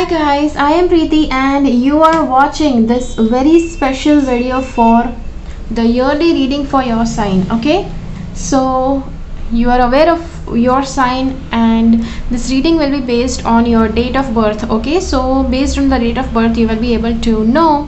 Hi guys, I am Preeti and you are watching this very special video for the yearly reading for your sign. Okay, so you are aware of your sign and this reading will be based on your date of birth. Okay, so based on the date of birth you will be able to know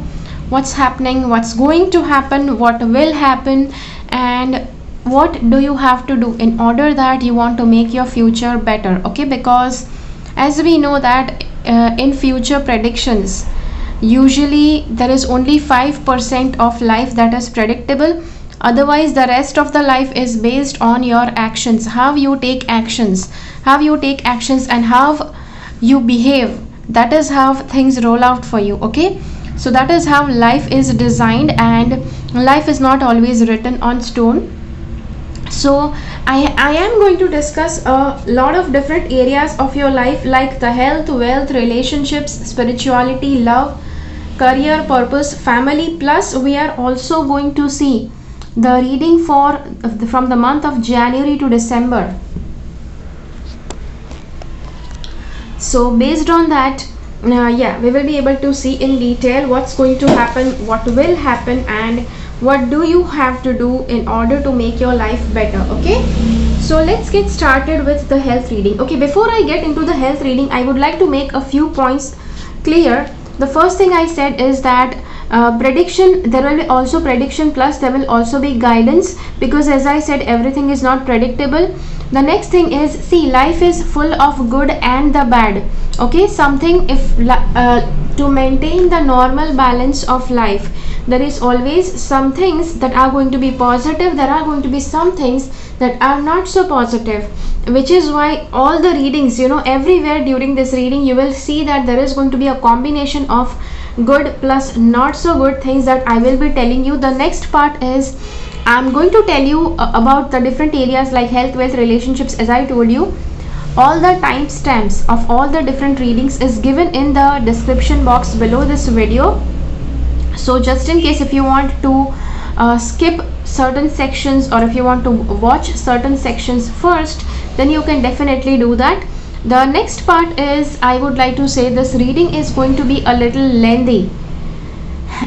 what's happening, what's going to happen, what will happen, and what do you have to do in order that you want to make your future better. Okay, because as we know that in future predictions usually there is only 5% of life that is predictable. Otherwise the rest of the life is based on your actions, how you take actions, and how you behave. That is how things roll out for you. Okay, so that is how life is designed, and life is not always written on stone. So I am going to discuss a lot of different areas of your life, like the health, wealth, relationships, spirituality, love, career, purpose, family. Plus we are also going to see the reading for from the month of January to December. So based on that, we will be able to see in detail what's going to happen, what will happen, and what do you have to do in order to make your life better. Okay, so let's get started with the health reading. Okay, before I get into the health reading, I would like to make a few points clear. The first thing I said is that prediction, there will be also prediction plus there will also be guidance, because as I said everything is not predictable. The next thing is, see, life is full of good and the bad. Okay, something if to maintain the normal balance of life, there is always some things that are going to be positive, there are going to be some things that are not so positive, which is why all the readings, everywhere during this reading you will see that there is going to be a combination of good plus not so good things that I will be telling you. The next part is I'm going to tell you about the different areas like health, wealth, relationships. As I told you, all the timestamps of all the different readings is given in the description box below this video. So just in case if you want to skip certain sections, or if you want to watch certain sections first, then you can definitely do that. The next part is, I would like to say this reading is going to be a little lengthy,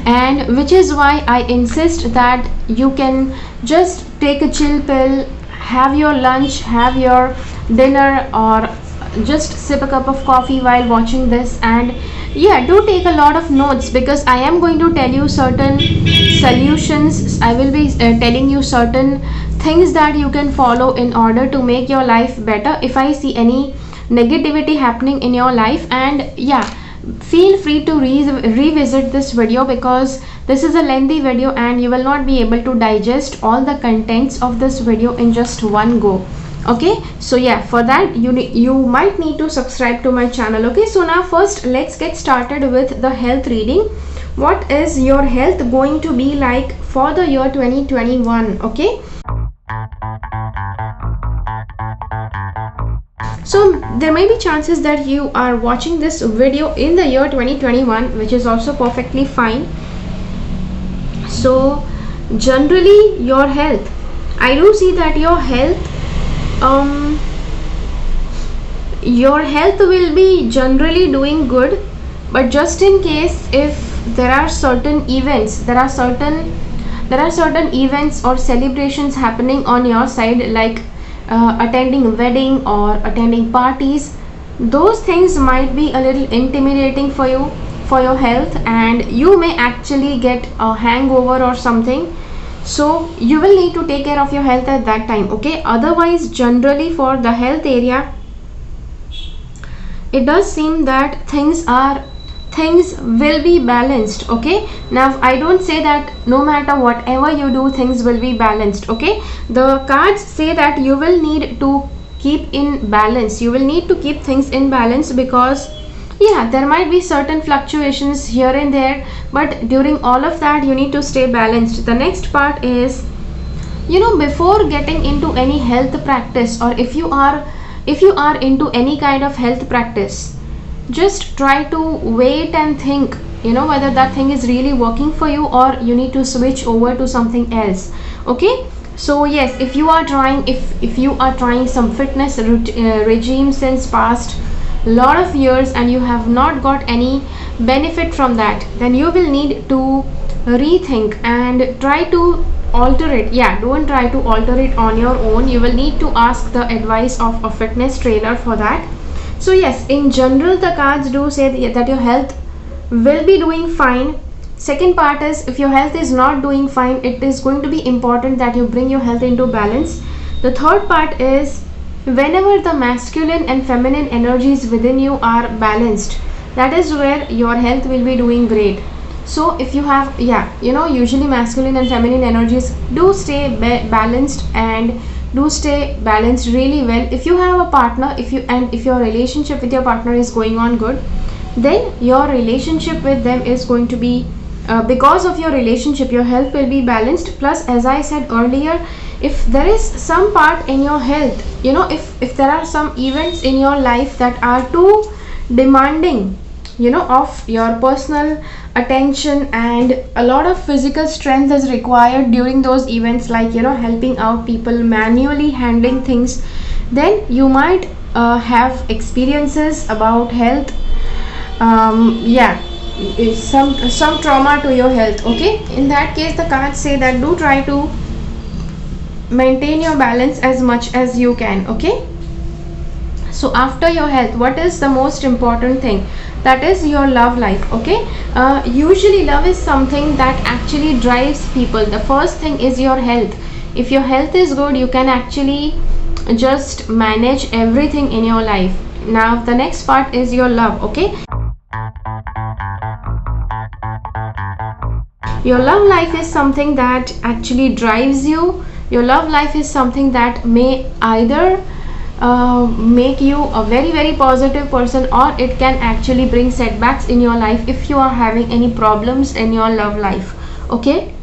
and which is why I insist that you can just take a chill pill, have your lunch, have your dinner, or just sip a cup of coffee while watching this, and do take a lot of notes, because I am going to tell you certain solutions. I will be telling you certain things that you can follow in order to make your life better if I see any negativity happening in your life. And feel free to revisit this video, because this is a lengthy video and you will not be able to digest all the contents of this video in just one go. Okay, so for that you might need to subscribe to my channel. Okay, so now first let's get started with the health reading. What is your health going to be like for the year 2021? Okay, so there may be chances that you are watching this video in the year 2021, which is also perfectly fine. So generally your health, I do see that your health will be generally doing good, but just in case if there are certain events, there are certain events or celebrations happening on your side, like attending a wedding or attending parties, those things might be a little intimidating for you, for your health, and you may actually get a hangover or something. So you will need to take care of your health at that time. Okay, otherwise generally for the health area, it does seem that things will be balanced. Okay, now I don't say that no matter whatever you do things will be balanced. Okay, the cards say that you will need to keep in balance, you will need to keep things in balance, because there might be certain fluctuations here and there, but during all of that you need to stay balanced. The next part is, before getting into any health practice, or if you are into any kind of health practice, just try to wait and think, whether that thing is really working for you or you need to switch over to something else. Okay, so if you are trying some fitness regime since past lot of years and you have not got any benefit from that, then you will need to rethink and try to alter it. Yeah, don't try to alter it on your own. You will need to ask the advice of a fitness trainer for that. So yes, in general the cards do say that your health will be doing fine. Second part is, if your health is not doing fine, it is going to be important that you bring your health into balance. The third part is, whenever the masculine and feminine energies within you are balanced, that is where your health will be doing great. So if you have, yeah, usually masculine and feminine energies do stay balanced and do stay balanced really well. If you have a partner, if your relationship with your partner is going on good, then your relationship with them is going to be, because of your relationship, your health will be balanced. Plus, as I said earlier, if there is some part in your health, if there are some events in your life that are too demanding, of your personal attention, and a lot of physical strength is required during those events, like helping out people, manually handling things, then you might have experiences about health, yeah, some trauma to your health. Okay, in that case the cards say that do try to maintain your balance as much as you can. Okay, so after your health, what is the most important thing? That is your love life. Okay, usually love is something that actually drives people. The first thing is your health. If your health is good, you can actually just manage everything in your life. Now the next part is your love. Okay, your love life is something that actually drives you. Your love life is something that may either make you a very very positive person, or it can actually bring setbacks in your life if you are having any problems in your love life. Okay,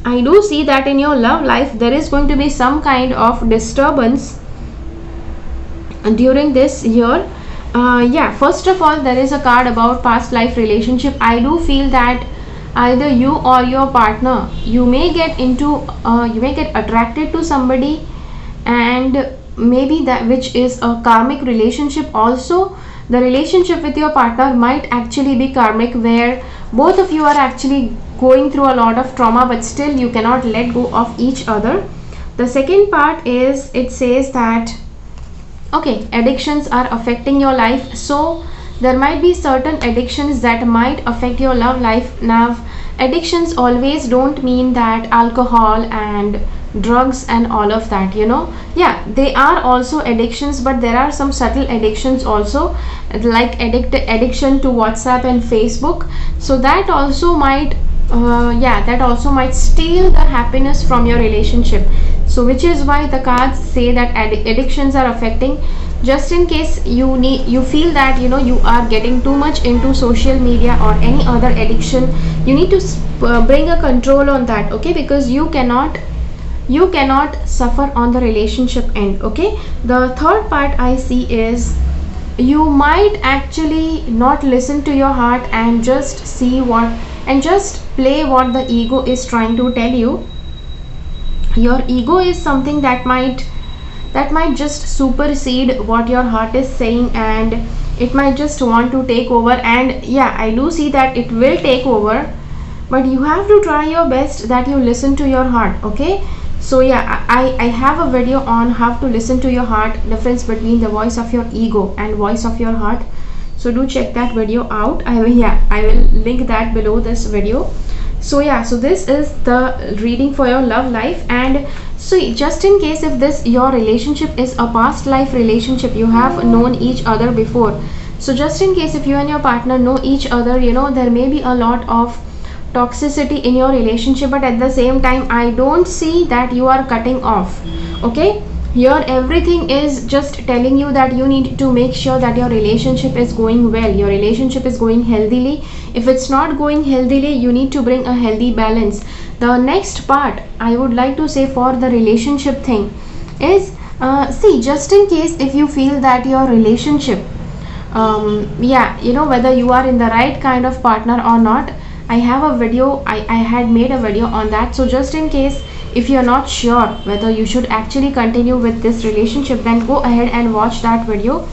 I do see that in your love life there is going to be some kind of disturbance during this year. Yeah, first of all, there is a card about past life relationship. I do feel that either you or your partner, you may get attracted to somebody, and maybe that which is a karmic relationship. Also, the relationship with your partner might actually be karmic, where both of you are actually going through a lot of trauma, but still you cannot let go of each other. The second part is, it says that okay, addictions are affecting your life, so there might be certain addictions that might affect your love life. Now, addictions always don't mean that alcohol and drugs and all of that, yeah, they are also addictions, but there are some subtle addictions also, like addiction to WhatsApp and Facebook. So that also might steal the happiness from your relationship. So which is why the cards say that addictions are affecting. Just in case you feel that you are getting too much into social media or any other addiction, you need to bring a control on that. Okay, because you cannot suffer on the relationship end. Okay, the third part I see is, you might actually not listen to your heart and just play what the ego is trying to tell you. Your ego is something that might just supersede what your heart is saying, and it might just want to take over. And yeah, I do see that it will take over, but you have to try your best that you listen to your heart. Okay, so yeah, I have a video on how to listen to your heart, difference between the voice of your ego and voice of your heart. So do check that video out. I will link that below this video. So yeah, so this is the reading for your love life. And so just in case if this your relationship is a past life relationship, you have known each other before. So just in case if you and your partner know each other, there may be a lot of toxicity in your relationship, but at the same time I don't see that you are cutting off. Okay, here everything is just telling you that you need to make sure that your relationship is going well, your relationship is going healthily. If it's not going healthily, you need to bring a healthy balance. The next part I would like to say for the relationship thing is, see, just in case if you feel that your relationship, whether you are in the right kind of partner or not, I have a video, I had made a video on that. So just in case if you're not sure whether you should actually continue with this relationship, then go ahead and watch that video.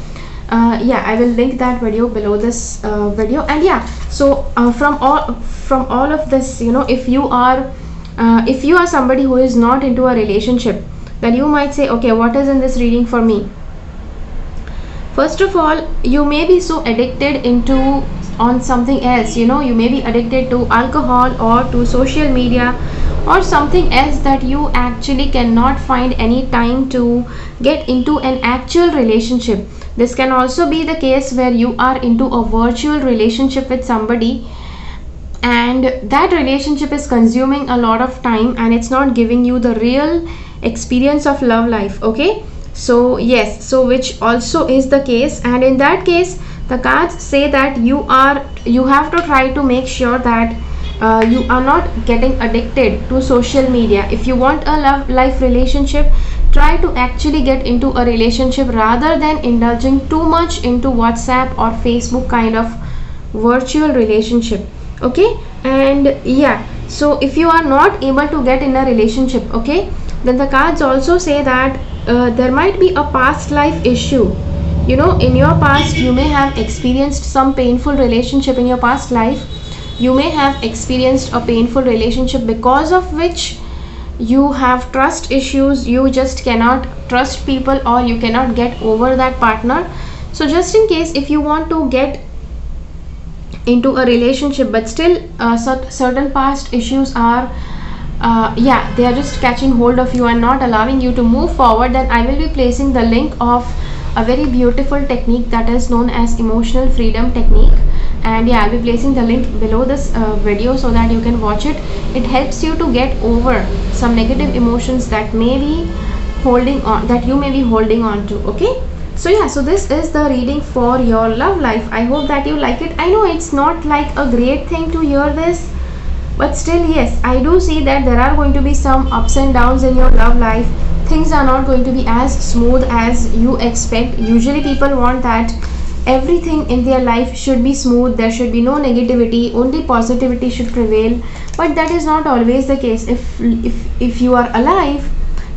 Yeah, I will link that video below this video. And yeah, so from all of this, you know, if you are somebody who is not into a relationship, then you might say, okay, what is in this reading for me? First of all, you may be so addicted on something else, you know, you may be addicted to alcohol or to social media or something else, that you actually cannot find any time to get into an actual relationship. This can also be the case where you are into a virtual relationship with somebody, and that relationship is consuming a lot of time and it's not giving you the real experience of love life. Okay, so yes, so which also is the case, and in that case the cards say that you have to try to make sure that you are not getting addicted to social media. If you want a love life relationship, try to actually get into a relationship rather than indulging too much into WhatsApp or Facebook kind of virtual relationship. Okay, and yeah, so if you are not able to get in a relationship, okay, then the cards also say that there might be a past life issue. You know, in your past you may have experienced some painful relationship in your past life. You may have experienced a painful relationship because of which you have trust issues. You just cannot trust people, or you cannot get over that partner. So just in case if you want to get into a relationship but still certain past issues are yeah, they are just catching hold of you and not allowing you to move forward, then I will be placing the link of a very beautiful technique that is known as emotional freedom technique. And yeah, I'll be placing the link below this video so that you can watch it. It helps you to get over some negative emotions that may be holding on, that you may be holding on to. Okay, so yeah, so this is the reading for your love life. I hope that you like it. I know it's not like a great thing to hear this, but still, yes, I do see that there are going to be some ups and downs in your love life. Things are not going to be as smooth as you expect. Usually people want that everything in their life should be smooth, there should be no negativity, only positivity should prevail, but that is not always the case. If you are alive,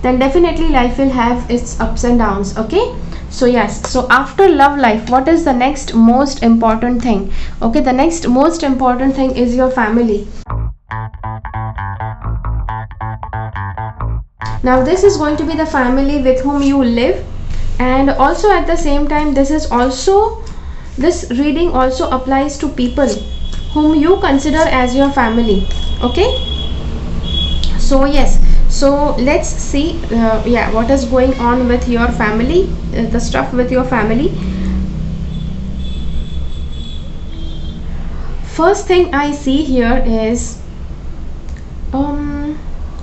then definitely life will have its ups and downs. Okay, so yes, so after love life, what is the next most important thing? Okay, the next most important thing is your family. Now this is going to be the family with whom you live, and also at the same time this reading also applies to people whom you consider as your family. Okay, so yes, so let's see yeah, what is going on with your family, the stuff with your family. First thing I see here is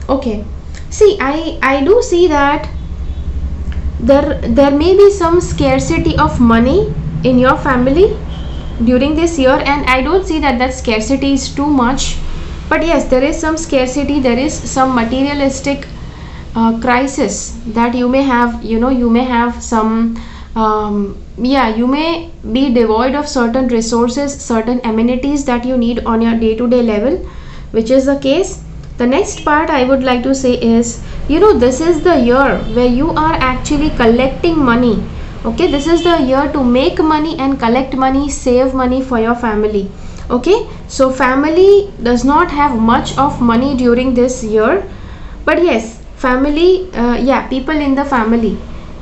okay, see, I do see that there may be some scarcity of money in your family during this year, and I don't see that scarcity is too much, but yes, there is some scarcity, there is some materialistic crisis that you may have. You know, you may have some yeah, you may be devoid of certain resources, certain amenities that you need on your day-to-day level, which is the case. The next part I would like to say is, you know, this is the year where you are actually collecting money. Okay, this is the year to make money and collect money, save money for your family. Okay, so family does not have much of money during this year, but yes, family, yeah, people in the family,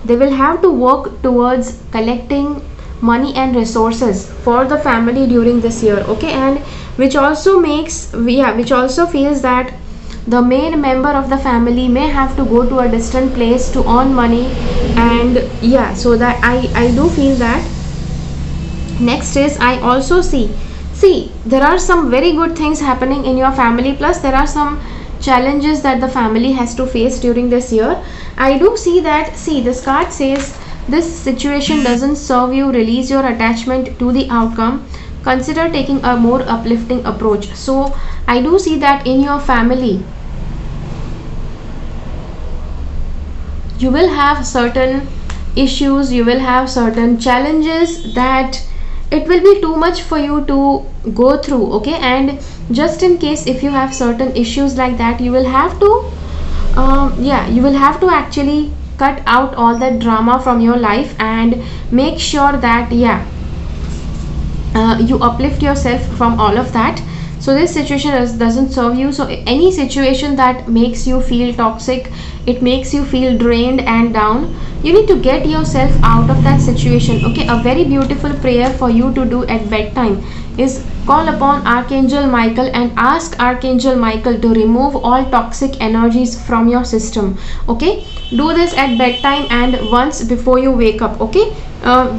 they will have to work towards collecting money and resources for the family during this year. Okay, and which also makes, yeah, which also feels that the main member of the family may have to go to a distant place to earn money. And yeah, so that I do feel that. Next is, I also see there are some very good things happening in your family, plus there are some challenges that the family has to face during this year. I do see that, see, this card says this situation doesn't serve you, release your attachment to the outcome, consider taking a more uplifting approach. So I do see that in your family you will have certain issues, you will have certain challenges that it will be too much for you to go through. Okay, and just in case if you have certain issues like that, you will have to yeah, you will have to actually cut out all that drama from your life and make sure that, yeah, you uplift yourself from all of that. So this situation doesn't serve you. So any situation that makes you feel toxic, it makes you feel drained and down, you need to get yourself out of that situation. Okay, a very beautiful prayer for you to do at bedtime is call upon Archangel Michael and ask Archangel Michael to remove all toxic energies from your system. Okay, do this at bedtime and once before you wake up. Okay,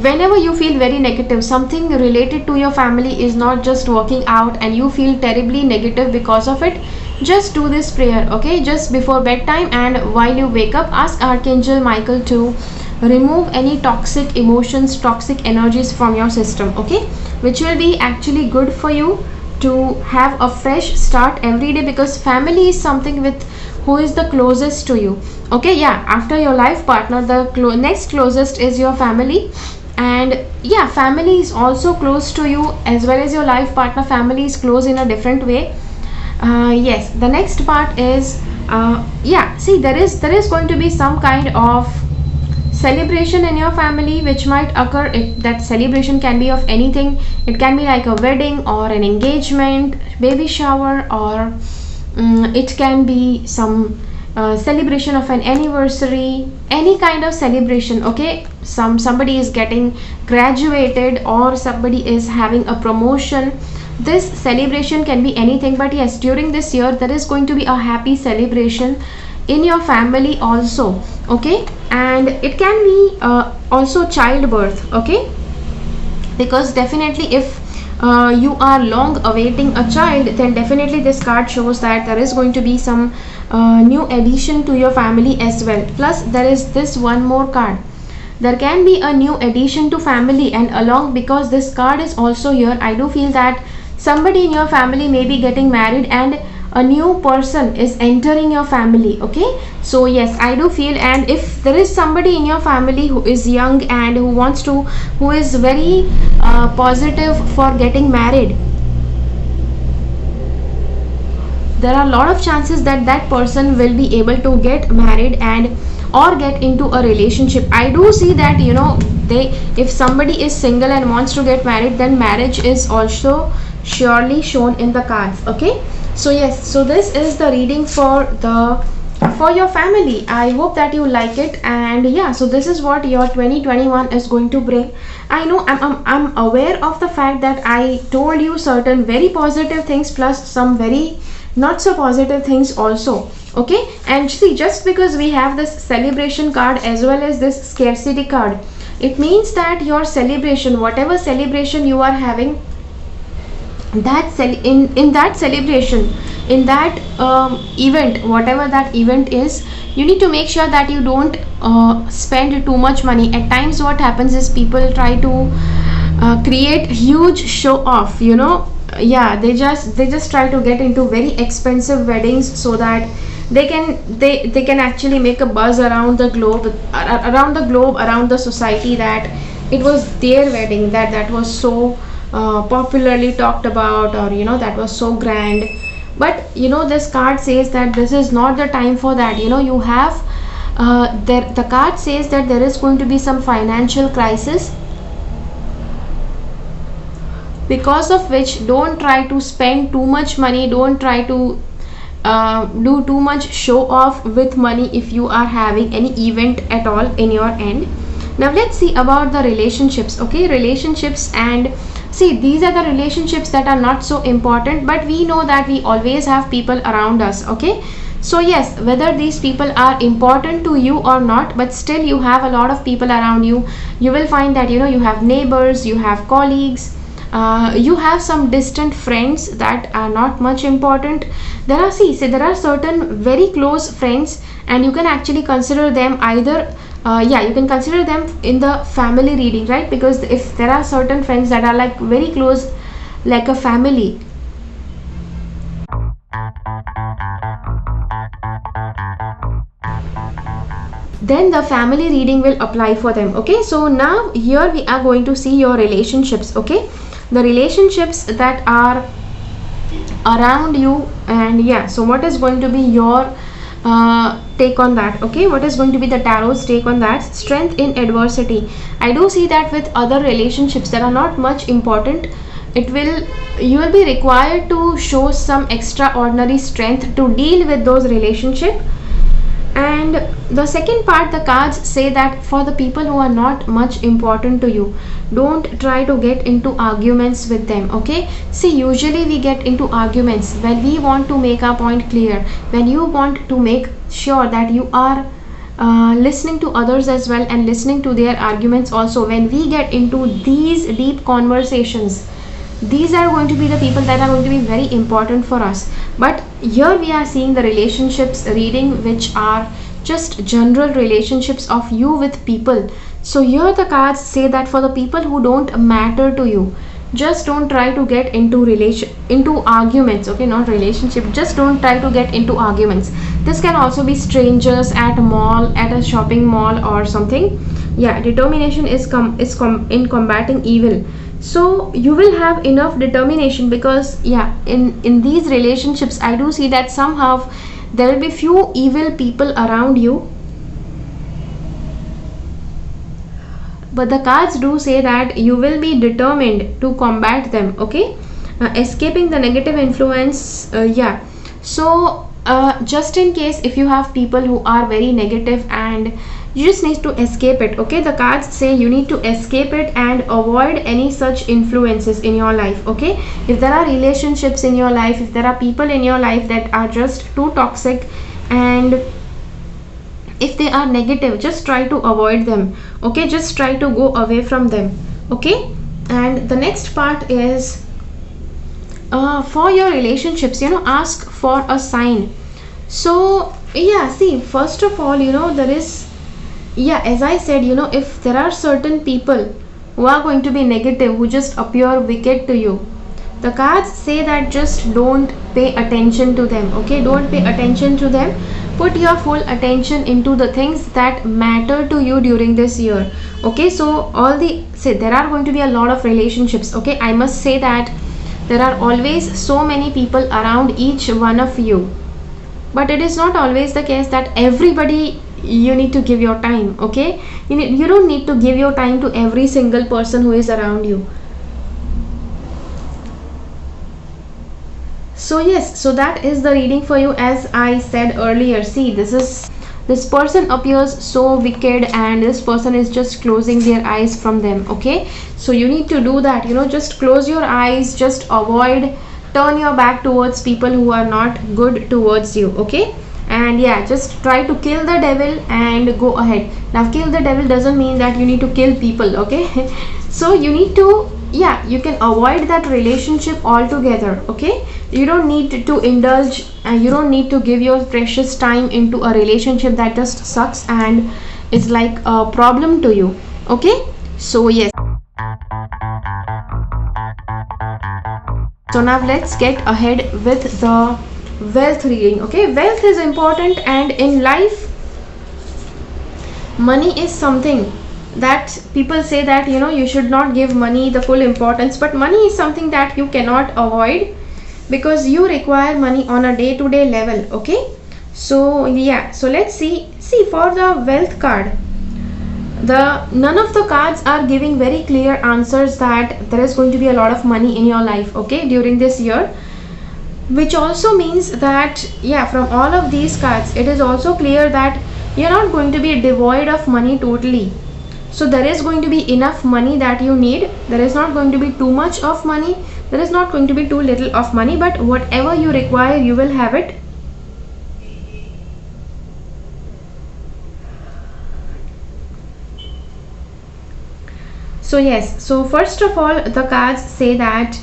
whenever you feel very negative, something related to your family is not just working out and you feel terribly negative because of it, just do this prayer. Okay, just before bedtime and while you wake up, ask Archangel Michael to remove any toxic emotions, toxic energies from your system. Okay, which will be actually good for you to have a fresh start every day, because family is something with who is the closest to you. Okay, yeah, after your life partner, the next closest is your family. And yeah, family is also close to you as well as your life partner. Family is close in a different way. Yes, the next part is yeah, see, there is going to be some kind of celebration in your family which might occur. That celebration can be of anything. It can be like a wedding or an engagement, baby shower, or it can be some celebration of an anniversary, any kind of celebration. Okay, somebody is getting graduated or somebody is having a promotion. This celebration can be anything, but yes, during this year there is going to be a happy celebration in your family also. Okay, and it can be also childbirth. Okay, because definitely if you are long awaiting a child, then definitely this card shows that there is going to be some new addition to your family as well. Plus there is this one more card, there can be a new addition to family, and along, because this card is also here, I do feel that somebody in your family may be getting married and a new person is entering your family. Okay, so yes, I do feel, and if there is somebody in your family who is young and who is very positive for getting married, there are a lot of chances that that person will be able to get married and or get into a relationship. I do see that, you know, if somebody is single and wants to get married, then marriage is also surely shown in the cards. Okay, so yes, so this is the reading for your family. I hope that you like it, and yeah, so this is what your 2021 is going to bring. I know I'm aware of the fact that I told you certain very positive things plus some very not so positive things also. Okay, and see, just because we have this celebration card as well as this scarcity card, it means that your celebration, whatever celebration you are having, that in that celebration, in that event, whatever that event is, you need to make sure that you don't spend too much money. At times what happens is people try to create huge show off, you know. Yeah, they just try to get into very expensive weddings so that they can actually make a buzz around the globe, around the society, that it was their wedding, that was so popularly talked about, or you know, that was so grand. But you know, this card says that this is not the time for that. You know, you have the card says that there is going to be some financial crisis, because of which don't try to spend too much money, don't try to do too much show off with money if you are having any event at all in your end. Now let's see about the relationships. Okay, relationships, and see, these are the relationships that are not so important, but we know that we always have people around us. Okay, so yes, whether these people are important to you or not, but still you have a lot of people around you. You will find that, you know, you have neighbors, you have colleagues, you have some distant friends that are not much important. There are there are certain very close friends, and you can actually consider them either yeah, you can consider them in the family reading, right? Because if there are certain friends that are like very close, like a family, then the family reading will apply for them. Okay, so now here we are going to see your relationships. Okay, the relationships that are around you, and yeah, so what is going to be your take on that? Okay, what is going to be the tarot's take on that? Strength in adversity. I do see that with other relationships that are not much important, you will be required to show some extraordinary strength to deal with those relationships. And the second part, the cards say that for the people who are not much important to you, don't try to get into arguments with them. Okay, see, usually we get into arguments when we want to make our point clear, when you want to make sure that you are listening to others as well and listening to their arguments also. When we get into these deep conversations, these are going to be the people that are going to be very important for us. But here we are seeing the relationships reading, which are just general relationships of you with people. So here the cards say that for the people who don't matter to you, just don't try to get into arguments. Okay, not relationship, just don't try to get into arguments. This can also be strangers at a mall, at a shopping mall or something. Yeah, determination is in combating evil. So you will have enough determination, because yeah, in these relationships I do see that somehow there will be few evil people around you, but the cards do say that you will be determined to combat them. Okay, escaping the negative influence. Yeah, so just in case if you have people who are very negative and you just need to escape it. Okay, the cards say you need to escape it and avoid any such influences in your life. Okay, if there are relationships in your life, if there are people in your life that are just too toxic, and if they are negative, just try to avoid them. Okay, just try to go away from them. Okay, and the next part is for your relationships, ask for a sign. So yeah, see, first of all, there is, yeah, as I said, if there are certain people who are going to be negative, who just appear wicked to you, the cards say that just don't pay attention to them. Okay, don't pay attention to them. Put your full attention into the things that matter to you during this year. Okay, so there are going to be a lot of relationships. Okay, I must say that there are always so many people around each one of you, but it is not always the case that everybody you need to give your time. Okay, you don't need to give your time to every single person who is around you. So yes, so that is the reading for you. As I said earlier, see, this person appears so wicked and this person is just closing their eyes from them. Okay, so you need to do that, just close your eyes, just avoid, turn your back towards people who are not good towards you. Okay, and yeah, just try to kill the devil and go ahead. Now, kill the devil doesn't mean that you need to kill people. Okay, so you need to, yeah, you can avoid that relationship altogether. Okay, you don't need to indulge and you don't need to give your precious time into a relationship that just sucks and is like a problem to you. Okay, so yes, so now let's get ahead with the wealth reading. Okay, wealth is important, and in life money is something that people say that you should not give money the full importance, but money is something that you cannot avoid because you require money on a day-to-day level. Okay, so yeah, so let's see for the wealth card, none of the cards are giving very clear answers that there is going to be a lot of money in your life, okay, during this year, which also means that, yeah, from all of these cards it is also clear that you're not going to be devoid of money totally. So there is going to be enough money that you need. There is not going to be too much of money, there is not going to be too little of money, but whatever you require you will have it. So yes, so first of all the cards say that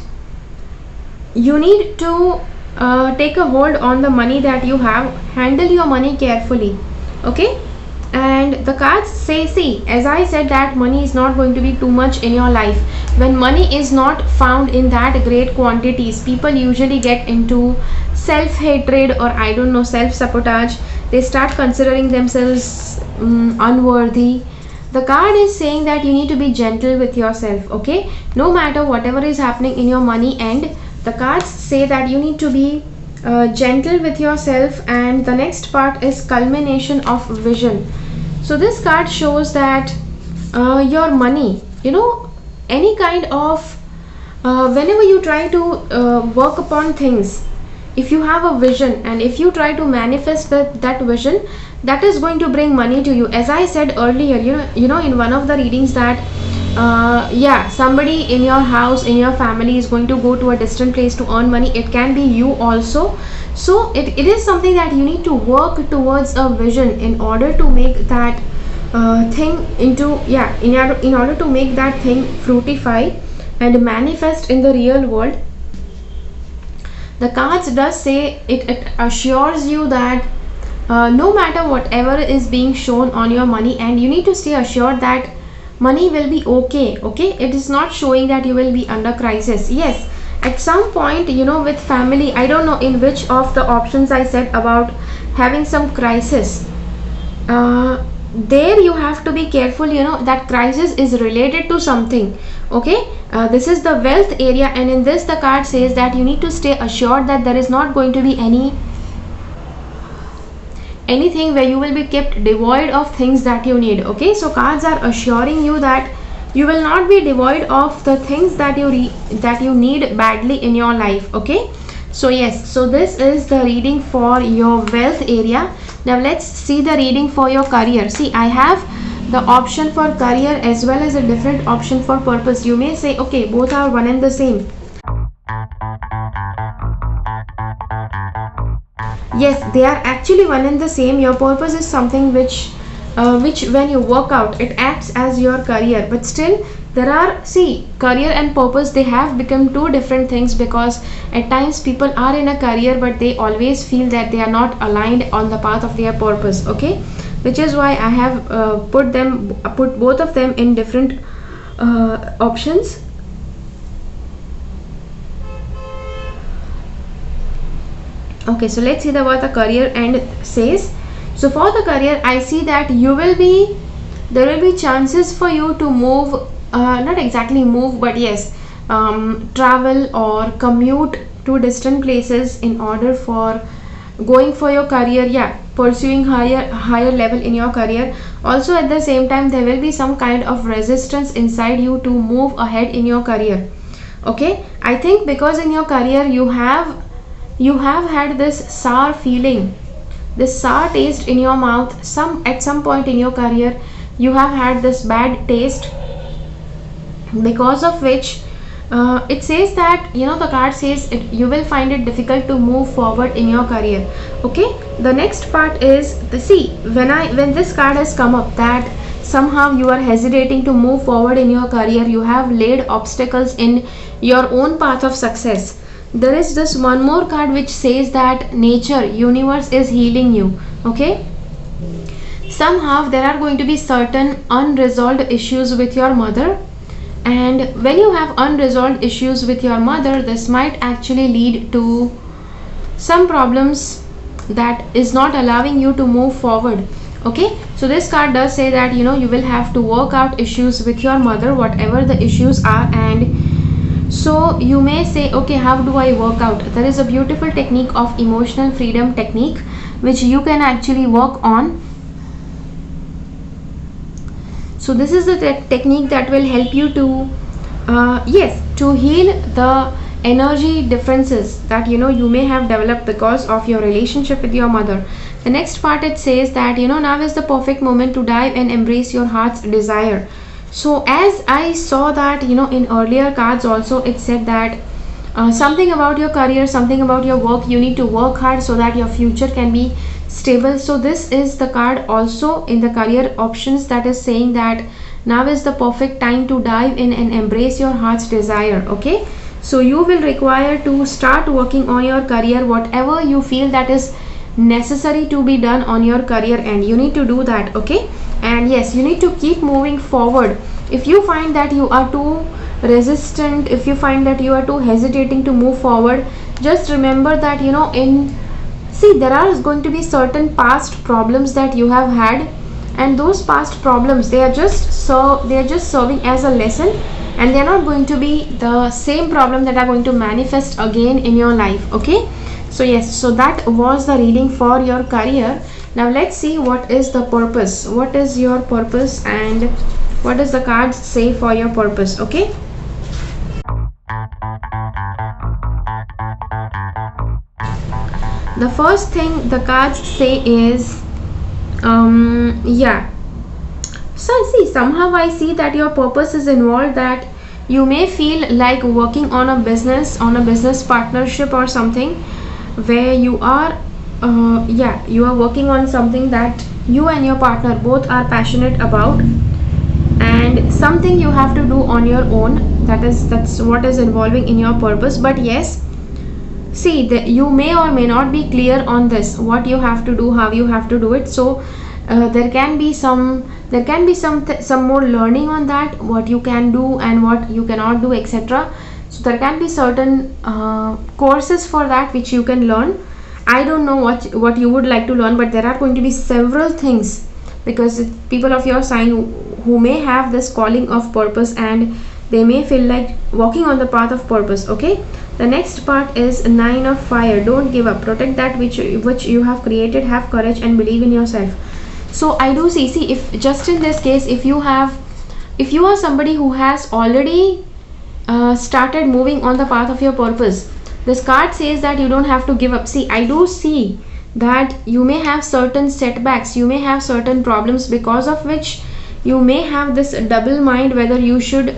you need to take a hold on the money that you have, handle your money carefully. Okay, and the cards say, see, as I said, that money is not going to be too much in your life. When money is not found in that great quantities, people usually get into self-hatred or I don't know, self-sabotage. they start considering themselves unworthy. The card is saying that you need to be gentle with yourself, okay? No matter whatever is happening in your money end, the cards say that you need to be gentle with yourself. And the next part is culmination of vision. So this card shows that your money, any kind of whenever you try to work upon things, if you have a vision and if you try to manifest that vision, that is going to bring money to you. As I said earlier, in one of the readings that somebody in your house, in your family is going to go to a distant place to earn money. It can be you also. So it is something that you need to work towards a vision in order to make that thing into in order to make that thing fructify and manifest in the real world. The cards does say it assures you that no matter whatever is being shown on your money, and you need to stay assured that money will be okay. It is not showing that you will be under crisis. Yes, at some point, with family, I don't know in which of the options I said about having some crisis, there you have to be careful, that crisis is related to something. Okay, this is the wealth area, and in this the card says that you need to stay assured that there is not going to be anything where you will be kept devoid of things that you need. Okay, so cards are assuring you that you will not be devoid of the things that you need badly in your life. Okay, so yes, so this is the reading for your wealth area. Now let's see the reading for your career. See, I have the option for career as well as a different option for purpose. You may say, okay, both are one and the same. Yes, they are actually one and the same. Your purpose is something which when you work out, it acts as your career. But still, there are, career and purpose, they have become two different things, because at times people are in a career but they always feel that they are not aligned on the path of their purpose. Okay, which is why I have put both of them in different options. Okay, so let's see what the career end says. So for the career, I see that there will be chances for you to move, not exactly move, but yes, travel or commute to distant places in order for going for your career, pursuing higher level in your career. Also at the same time, there will be some kind of resistance inside you to move ahead in your career. Okay, I think because in your career you have had this sour feeling, this sour taste in your mouth. At some point in your career you have had this bad taste, because of which it says that the card says you will find it difficult to move forward in your career. Okay, the next part is when this card has come up, that somehow you are hesitating to move forward in your career, you have laid obstacles in your own path of success. There is this one more card which says that nature, universe is healing you. Okay, somehow there are going to be certain unresolved issues with your mother, and when you have unresolved issues with your mother, this might actually lead to some problems that is not allowing you to move forward. Okay, so this card does say that you will have to work out issues with your mother, whatever the issues are. And so you may say, okay, how do I work out? There is a beautiful technique of emotional freedom technique which you can actually work on. So this is the technique that will help you to to heal the energy differences that you may have developed because of your relationship with your mother. The next part, it says that now is the perfect moment to dive and embrace your heart's desire. So as I saw that in earlier cards also, it said that something about your career, something about your work, you need to work hard so that your future can be stable. So this is the card also in the career options that is saying that now is the perfect time to dive in and embrace your heart's desire. Okay, so you will require to start working on your career, whatever you feel that is necessary to be done on your career, and you need to do that. Okay, and yes, you need to keep moving forward. If you find that you are too resistant, if you find that you are too hesitating to move forward, just remember that in See, there are going to be certain past problems that you have had, and those past problems, they are just serving as a lesson, and they are not going to be the same problem that are going to manifest again in your life. Okay, so yes, so that was the reading for your career. Now let's see what is the purpose, what is your purpose, and what does the cards say for your purpose. Okay, the first thing the cards say is yeah, so see, somehow I see that your purpose is involved, that you may feel like working on a business partnership or something, where you are yeah, you are working on something that you and your partner both are passionate about, and something you have to do on your own. That's what is involving in your purpose. But yes, see that you may or may not be clear on this, what you have to do, how you have to do it. So there can be some more learning on that, what you can do and what you cannot do, etc. So there can be certain courses for that which you can learn. I don't know what you would like to learn, but there are going to be several things, because people of your sign who may have this calling of purpose, and they may feel like walking on the path of purpose. Okay, the next part is 9 of fire. Don't give up, protect that which you have created, have courage and believe in yourself. So I do see if just in this case, if you are somebody who has already started moving on the path of your purpose, this card says that you don't have to give up. See, I do see that you may have certain setbacks, you may have certain problems, because of which you may have this double mind whether you should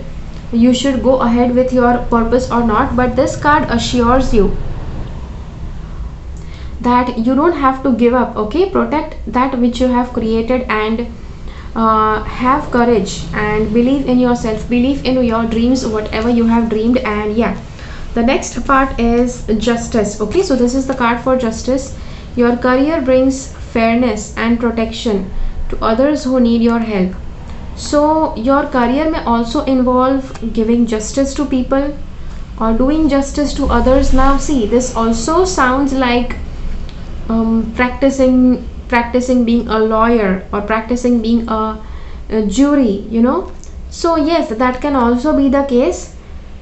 go ahead with your purpose or not. But this card assures you that you don't have to give up. Okay, protect that which you have created, and have courage and believe in yourself, believe in your dreams, whatever you have dreamed. And yeah, the next part is justice. Okay, so this is the card for justice. Your career brings fairness and protection to others who need your help. So your career may also involve giving justice to people or doing justice to others. Now see, this also sounds like practicing being a lawyer, or practicing being a jury, so yes, that can also be the case.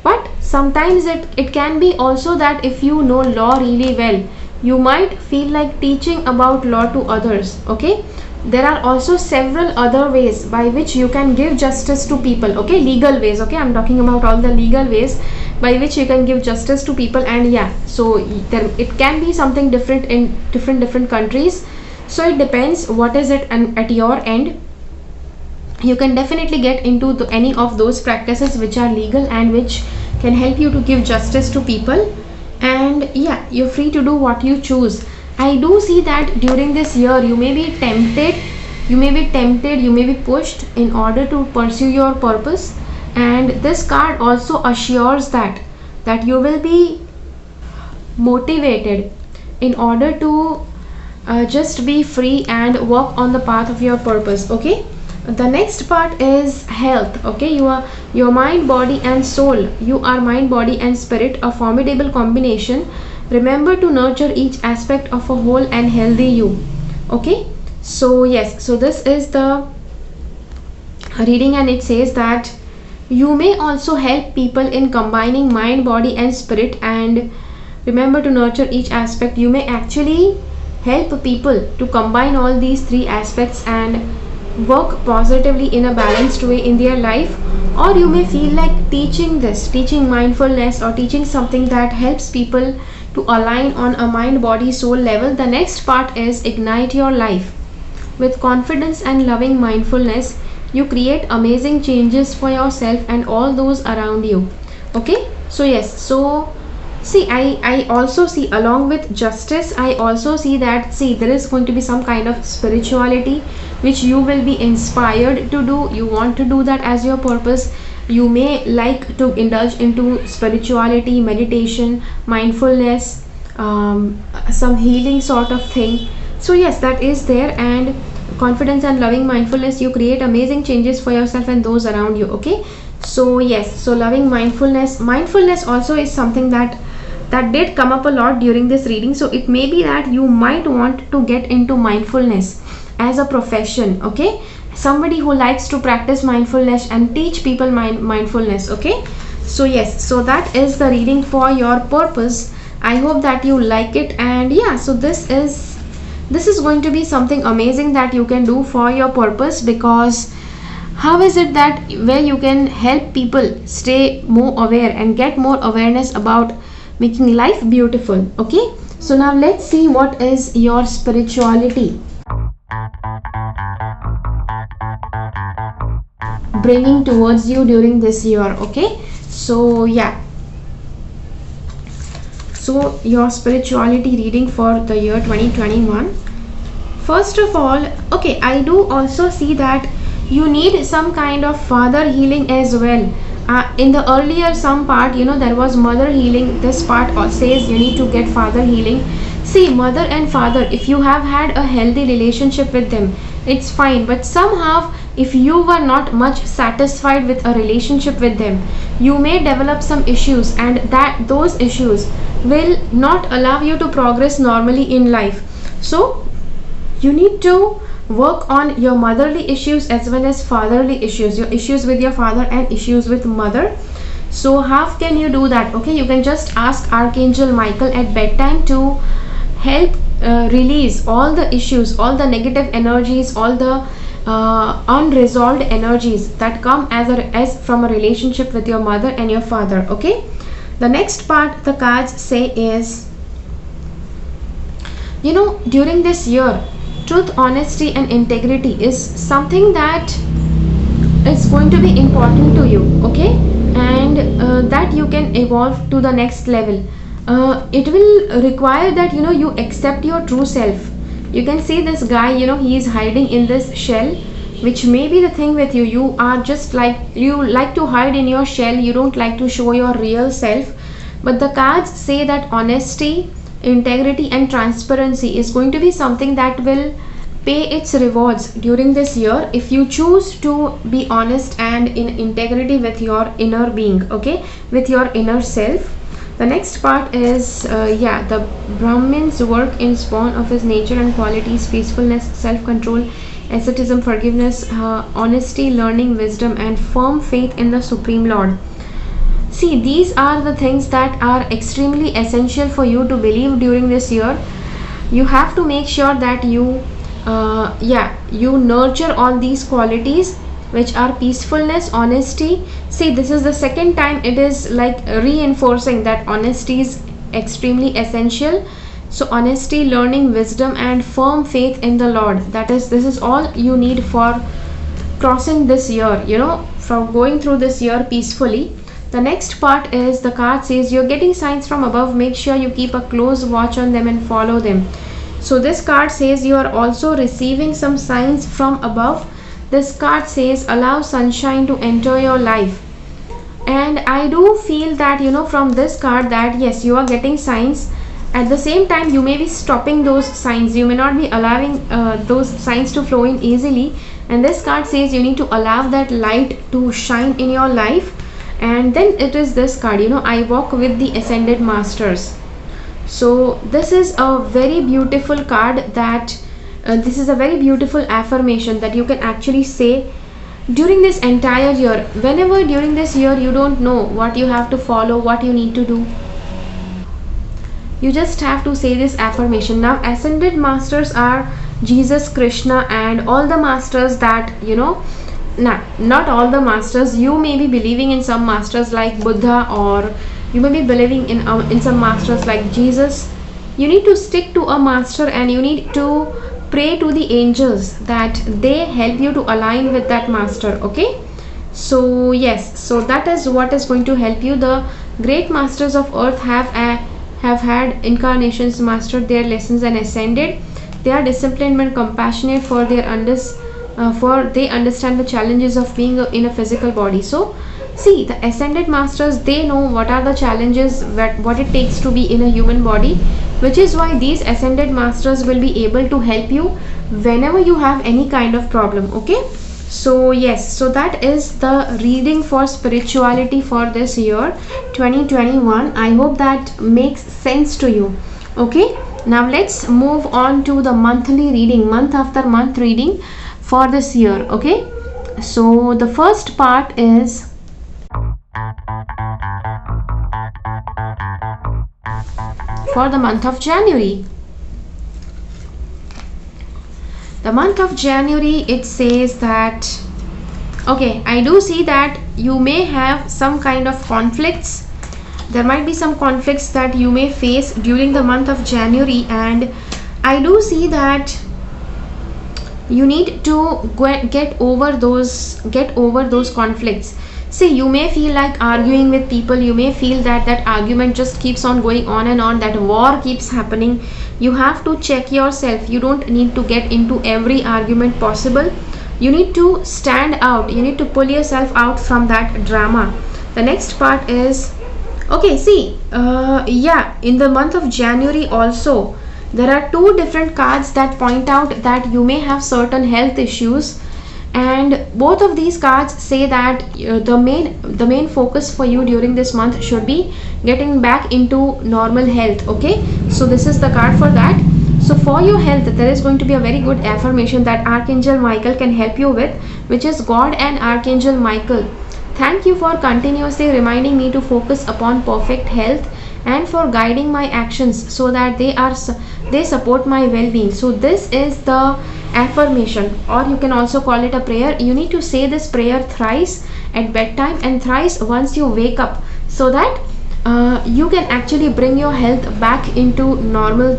But sometimes it can be also that if you know law really well, you might feel like teaching about law to others. Okay, there are also several other ways by which you can give justice to people. Okay, legal ways. Okay, I'm talking about all the legal ways by which you can give justice to people. And yeah, so there it can be something different in different countries. So it depends what is it, and at your end you can definitely get into any of those practices which are legal and which can help you to give justice to people. And yeah, you're free to do what you choose. I do see that during this year you may be tempted, you may be pushed in order to pursue your purpose. And this card also assures that you will be motivated in order to just be free and walk on the path of your purpose. Okay, the next part is health. Okay, you are your mind, body and soul. You are mind, body and spirit, a formidable combination. Remember to nurture each aspect of a whole and healthy you. Okay, so yes, so this is the reading, and it says that you may also help people in combining mind, body and spirit. And remember to nurture each aspect. You may actually help people to combine all these three aspects and work positively in a balanced way in their life. Or you may feel like teaching mindfulness, or teaching something that helps people to align on a mind, body, soul level. The next part is ignite your life. With confidence and loving mindfulness, you create amazing changes for yourself and all those around you. Okay, so yes, so see, I also see, along with justice, I also see that, see, there is going to be some kind of spirituality which you will be inspired to do. You want to do that as your purpose. You may like to indulge into spirituality, meditation, mindfulness, some healing sort of thing. So yes, that is there. And confidence and loving mindfulness, you create amazing changes for yourself and those around you. Okay, so yes, so loving mindfulness also is something that that did come up a lot during this reading. So it may be that you might want to get into mindfulness as a profession, okay? Somebody who likes to practice mindfulness and teach people mindfulness, okay? So yes, so that is the reading for your purpose. I hope that you like it. And yeah, so this is going to be something amazing that you can do for your purpose, because how is it that where you can help people stay more aware and get more awareness about making life beautiful, okay? So now let's see what is your spirituality bringing towards you during this year, okay? So yeah, so your spirituality reading for the year 2021. First of all, okay, I do also see that you need some kind of father healing as well. In the earlier some part, there was mother healing. This part says you need to get father healing. See, mother and father, if you have had a healthy relationship with them, it's fine. But somehow, if you were not much satisfied with a relationship with them, you may develop some issues, and that those issues will not allow you to progress normally in life. So you need to work on your motherly issues as well as fatherly issues, your issues with your father and issues with mother. So how can you do that? Okay, you can just ask Archangel Michael at bedtime to help release all the issues, all the negative energies, all the unresolved energies that come as from a relationship with your mother and your father, okay? The next part the cards say is, during this year, truth, honesty and integrity is something that is going to be important to you, okay? And that you can evolve to the next level. It will require that you accept your true self. You can see this guy, he is hiding in this shell, which may be the thing with you. You are just like, you like to hide in your shell, you don't like to show your real self. But the cards say that honesty, integrity and transparency is going to be something that will pay its rewards during this year if you choose to be honest and in integrity with your inner being, okay, with your inner self. The next part is the Brahmin's work in spawn of his nature and qualities: peacefulness, self-control, asceticism, forgiveness, honesty, learning, wisdom and firm faith in the Supreme Lord. See, these are the things that are extremely essential for you to believe during this year. You have to make sure that you nurture all these qualities, which are peacefulness, honesty. See, this is the second time it is like reinforcing that honesty is extremely essential. So honesty, learning, wisdom and firm faith in the Lord, this is all you need for crossing this year, for going through this year peacefully. The next part is, the card says you're getting signs from above. Make sure you keep a close watch on them and follow them. So this card says you are also receiving some signs from above. This card says allow sunshine to enter your life. And I do feel that, from this card that yes, you are getting signs. At the same time, you may be stopping those signs. You may not be allowing those signs to flow in easily. And this card says you need to allow that light to shine in your life. And then it is this card, I walk with the Ascended Masters. So this is a very beautiful card that this is a very beautiful affirmation that you can actually say during this entire year. Whenever during this year you don't know what you have to follow, what you need to do, you just have to say this affirmation. Now Ascended Masters are Jesus, Krishna and all the masters that not all the masters. You may be believing in some masters like Buddha, or you may be believing in some masters like Jesus. You need to stick to a master and you need to pray to the angels that they help you to align with that master, okay? So yes, so that is what is going to help you. The great masters of earth have had incarnations, mastered their lessons and ascended. They are disciplined and compassionate for they understand the challenges of being in a physical body. So see, the Ascended Masters, they know what are the challenges, what it takes to be in a human body, which is why these Ascended Masters will be able to help you whenever you have any kind of problem, okay? So yes, so that is the reading for spirituality for this year 2021. I hope that makes sense to you. Okay, now let's move on to the monthly reading, month after month reading for this year. Okay, so the first part is for the month of January. The month of January, it says that, okay, I do see that you may have some kind of conflicts. There might be some conflicts that you may face during the month of January, and I do see that you need to get over those conflicts. See, you may feel like arguing with people, you may feel that that argument just keeps on going on and on, that war keeps happening. You have to check yourself. You don't need to get into every argument possible. You need to stand out, you need to pull yourself out from that drama. The next part is, okay, see, yeah, in the month of January also there are two different cards that point out that you may have certain health issues, and both of these cards say that the main focus for you during this month should be getting back into normal health. Okay, so this is the card for that. So for your health, there is going to be a very good affirmation that Archangel Michael can help you with, which is, God and Archangel Michael, thank you for continuously reminding me to focus upon perfect health and for guiding my actions so that they support my well-being. So this is the affirmation, or you can also call it a prayer. You need to say this prayer thrice at bedtime and thrice once you wake up, so that you can actually bring your health back into normal.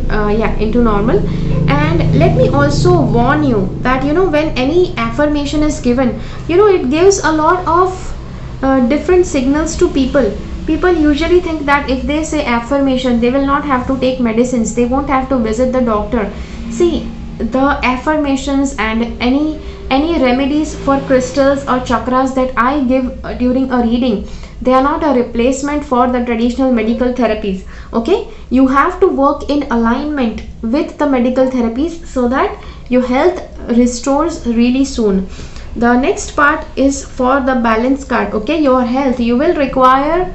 Into normal. And let me also warn you that, when any affirmation is given, it gives a lot of different signals to people. People usually think that if they say affirmation, they will not have to take medicines, they won't have to visit the doctor. See, the affirmations and any remedies for crystals or chakras that I give during a reading, they are not a replacement for the traditional medical therapies. Okay, you have to work in alignment with the medical therapies so that your health restores really soon. The next part is for the balance card. Okay, your health, you will require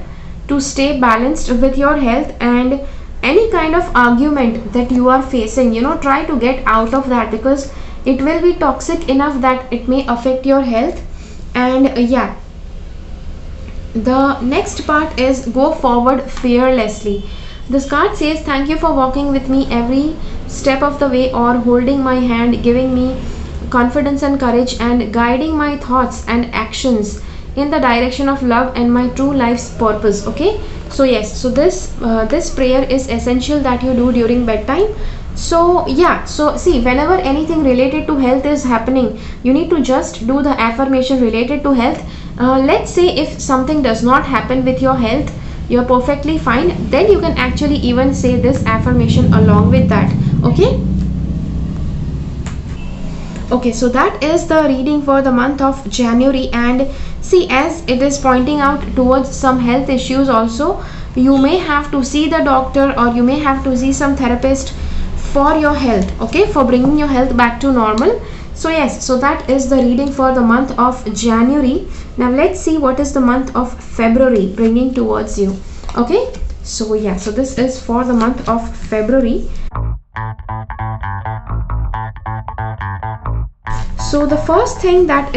to stay balanced with your health, and any kind of argument that you are facing, try to get out of that, because it will be toxic enough that it may affect your health. And yeah, the next part is go forward fearlessly. This card says, thank you for walking with me every step of the way, or holding my hand, giving me confidence and courage, and guiding my thoughts and actions in the direction of love and my true life's purpose. Okay, so yes, so this prayer is essential that you do during bedtime. So yeah, so see, whenever anything related to health is happening, you need to just do the affirmation related to health. Let's say if something does not happen with your health, you're perfectly fine, then you can actually even say this affirmation along with that. Okay, so that is the reading for the month of January. And see, as it is pointing out towards some health issues also, you may have to see the doctor, or you may have to see some therapist for your health, okay, for bringing your health back to normal. So yes, so that is the reading for the month of January. Now let's see what is the month of February bringing towards you. Okay, so yeah, so this is for the month of February. So the first thing that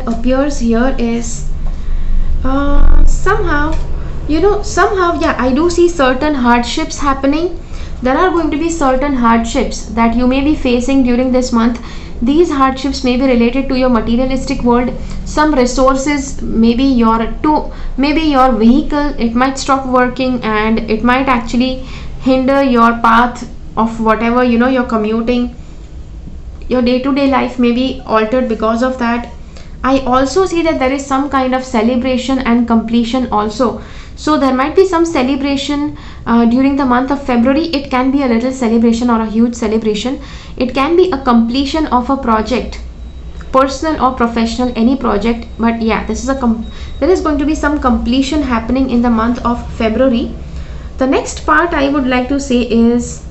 appears here is somehow, yeah, I do see certain hardships happening. There are going to be certain hardships that you may be facing during this month. These hardships may be related to your materialistic world. Some resources, maybe your vehicle, it might stop working, and it might actually hinder your path of whatever you're commuting. Your day-to-day life may be altered because of that. I also see that there is some kind of celebration and completion also. So there might be some celebration during the month of February. It can be a little celebration or a huge celebration. It can be a completion of a project, personal or professional, any project. But yeah, there is going to be some completion happening in the month of February. The next part I would like to say is,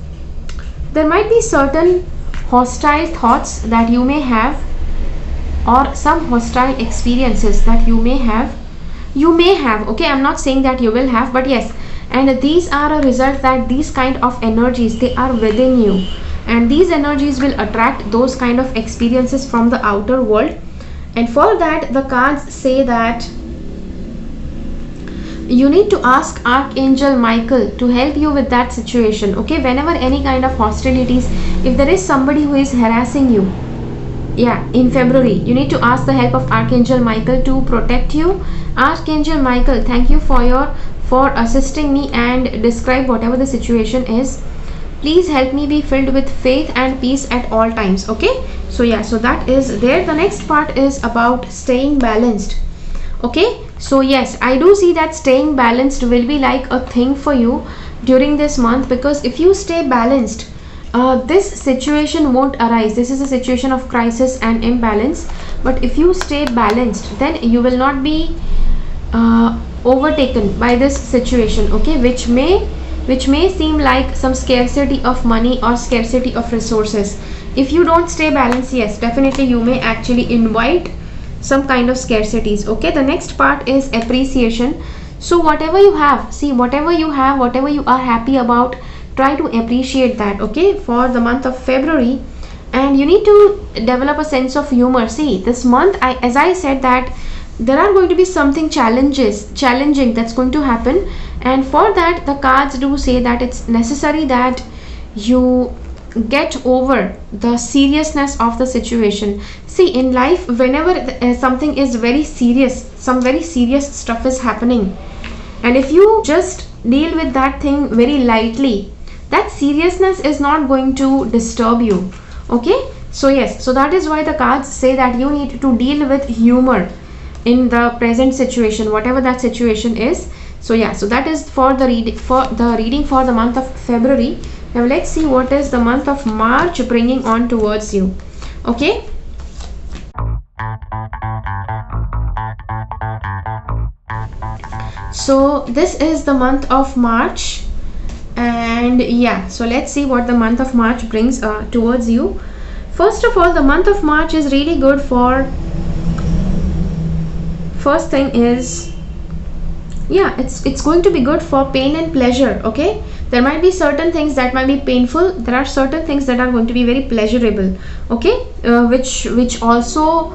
there might be certain hostile thoughts that you may have or some hostile experiences that you may have. Okay, I'm not saying that you will have, but yes, and these are a result that these kind of energies, they are within you, and these energies will attract those kind of experiences from the outer world. And for that, the cards say that you need to ask Archangel Michael to help you with that situation. Okay, whenever any kind of hostilities, if there is somebody who is harassing you, yeah, in February, you need to ask the help of Archangel Michael to protect you. Archangel Michael, thank you for assisting me and describe whatever the situation is. Please help me be filled with faith and peace at all times. Okay, so yeah, so that is there. The next part is about staying balanced. Okay, so yes, I do see that staying balanced will be like a thing for you during this month, because if you stay balanced, this situation won't arise. This is a situation of crisis and imbalance, but if you stay balanced, then you will not be overtaken by this situation, okay, which may seem like some scarcity of money or scarcity of resources. If you don't stay balanced, yes, definitely you may actually invite some kind of scarcities. Okay, the next part is appreciation. So whatever you have, see, whatever you have, whatever you are happy about, try to appreciate that, okay, for the month of February. And you need to develop a sense of humor. See, this month, as I said, that there are going to be something challenging that's going to happen, and for that the cards do say that it's necessary that you get over the seriousness of the situation. See, in life, whenever something is very serious, some very serious stuff is happening, and if you just deal with that thing very lightly, that seriousness is not going to disturb you. Okay, so yes, so that is why the cards say that you need to deal with humor in the present situation, whatever that situation is. So yeah, so that is for the reading for the month of February. Now let's see what is the month of March bringing on towards you. Okay, so this is the month of March, and yeah, so let's see what the month of March brings towards you. First of all, the month of March is really good for, first thing is, yeah, it's going to be good for pain and pleasure. Okay, there might be certain things that might be painful, there are certain things that are going to be very pleasurable. Okay, which also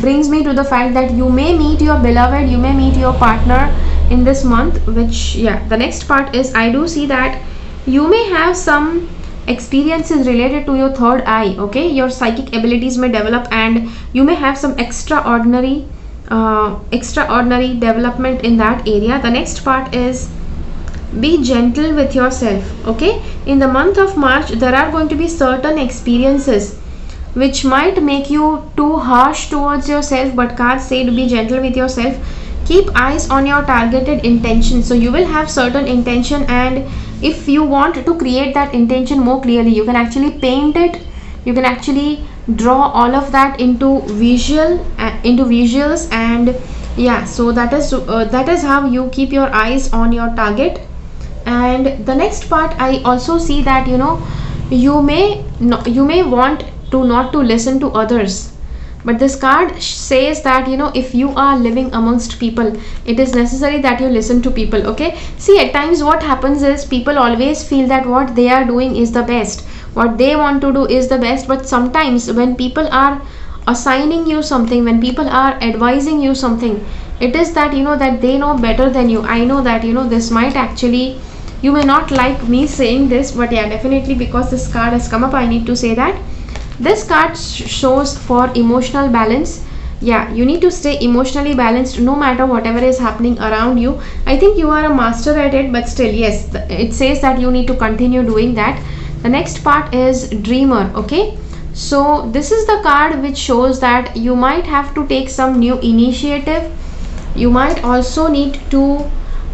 brings me to the fact that you may meet your beloved, you may meet your partner in this month, which, yeah, the next part is, I do see that you may have some experiences related to your third eye. Okay, your psychic abilities may develop, and you may have some extraordinary development in that area. The next part is, be gentle with yourself. Okay, in the month of March, there are going to be certain experiences which might make you too harsh towards yourself, but cards say to be gentle with yourself. Keep eyes on your targeted intention. So you will have certain intention, and if you want to create that intention more clearly, you can actually paint it, you can actually draw all of that into visuals, and yeah, so that is how you keep your eyes on your target. And the next part, I also see that you may want to not to listen to others, but this card says that if you are living amongst people, it is necessary that you listen to people. Okay, see, at times what happens is, people always feel that what they are doing is the best, what they want to do is the best, but sometimes when people are assigning you something, when people are advising you something, it is that that they know better than you. I know that this might actually, you may not like me saying this, but yeah, definitely, because this card has come up, I need to say that this card shows for emotional balance. Yeah, you need to stay emotionally balanced no matter whatever is happening around you. I think you are a master at it, but still, yes, it says that you need to continue doing that. The next part is dreamer. Okay, so this is the card which shows that you might have to take some new initiative. You might also need to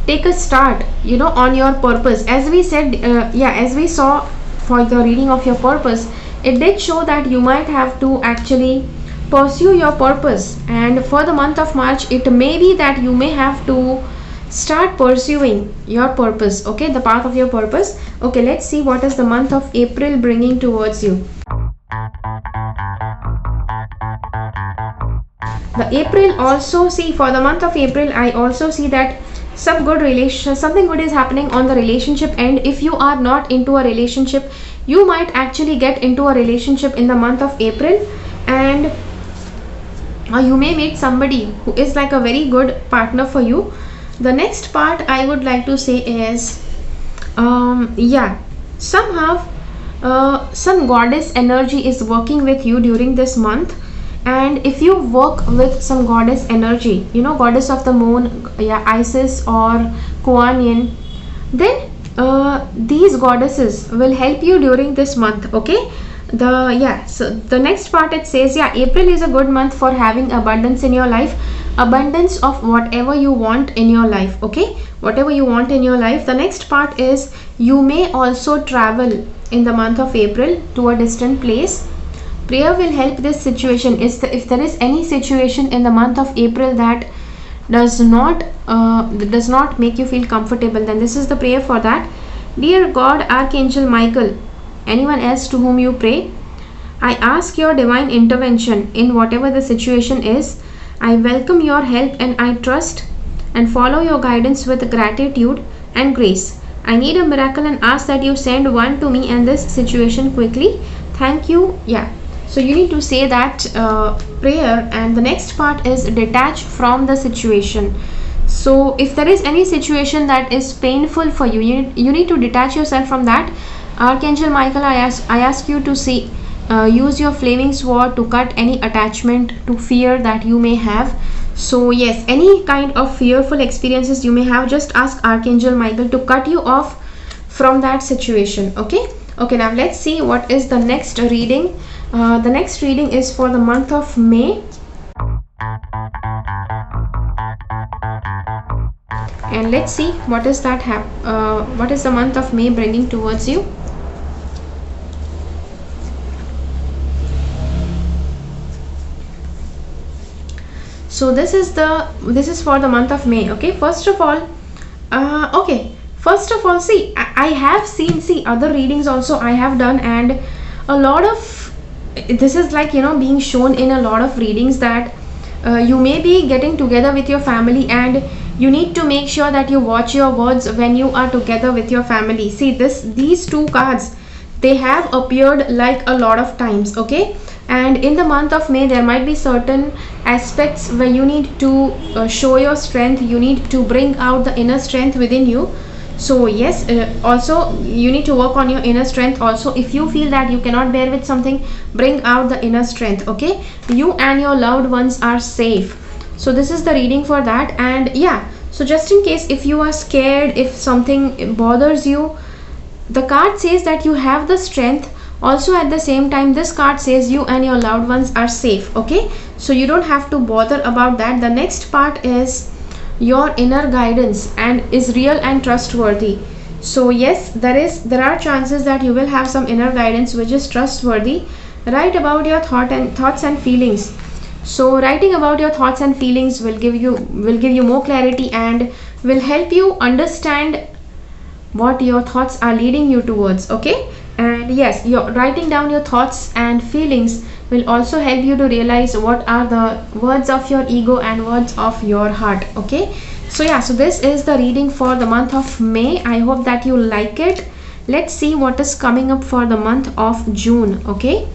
take a start on your purpose. As we said, as we saw for the reading of your purpose, it did show that you might have to actually pursue your purpose, and for the month of March, it may be that you may have to start pursuing your purpose. Okay, the path of your purpose. Okay, let's see what is the month of April bringing towards you. April also, see, for the month of April, I also see that something good is happening on the relationship end. If you are not into a relationship, you might actually get into a relationship in the month of April, and you may meet somebody who is like a very good partner for you. The next part I would like to say is, yeah, somehow some goddess energy is working with you during this month. And if you work with some goddess energy, goddess of the moon, yeah, Isis or Kuan Yin, then these goddesses will help you during this month. Okay, so the next part, it says, yeah, April is a good month for having abundance in your life, abundance of whatever you want in your life. Okay, whatever you want in your life. The next part is, you may also travel in the month of April to a distant place. Prayer will help this situation. If there is any situation in the month of April that does not make you feel comfortable, then this is the prayer for that. Dear God, Archangel Michael, anyone else to whom you pray, I ask your divine intervention in whatever the situation is. I welcome your help and I trust and follow your guidance with gratitude and grace. I need a miracle and ask that you send one to me and this situation quickly. Thank you. Yeah. So you need to say that prayer, and the next part is detach from the situation. So if there is any situation that is painful for you, you need to detach yourself from that. Archangel Michael, I ask you to see, use your flaming sword to cut any attachment to fear that you may have. So yes, any kind of fearful experiences you may have, just ask Archangel Michael to cut you off from that situation. Okay, now let's see what is the next reading. The next reading is for the month of May, and let's see what is what is the month of May bringing towards you. So this is for the month of May. Okay, first of all, see, I have seen other readings also I have done, and a lot of this is like being shown in a lot of readings that you may be getting together with your family, and you need to make sure that you watch your words when you are together with your family. See, these two cards, they have appeared like a lot of times. Okay, and in the month of May there might be certain aspects where you need to show your strength, you need to bring out the inner strength within you. So yes, also you need to work on your inner strength also. If you feel that you cannot bear with something, bring out the inner strength. Okay, you and your loved ones are safe. So this is the reading for that. And yeah, so just in case if you are scared, if something bothers you, the card says that you have the strength. Also at the same time, this card says you and your loved ones are safe. Okay, so you don't have to bother about that. The next part is, your inner guidance and is real and trustworthy. So yes, there are chances that you will have some inner guidance which is trustworthy. Write about your thoughts and feelings. So writing about your thoughts and feelings will give you more clarity and will help you understand what your thoughts are leading you towards. Okay, and yes, you're writing down your thoughts and feelings will also help you to realize what are the words of your ego and words of your heart. Okay, so yeah, so this is the reading for the month of May. I hope that you like it. Let's see what is coming up for the month of June. Okay,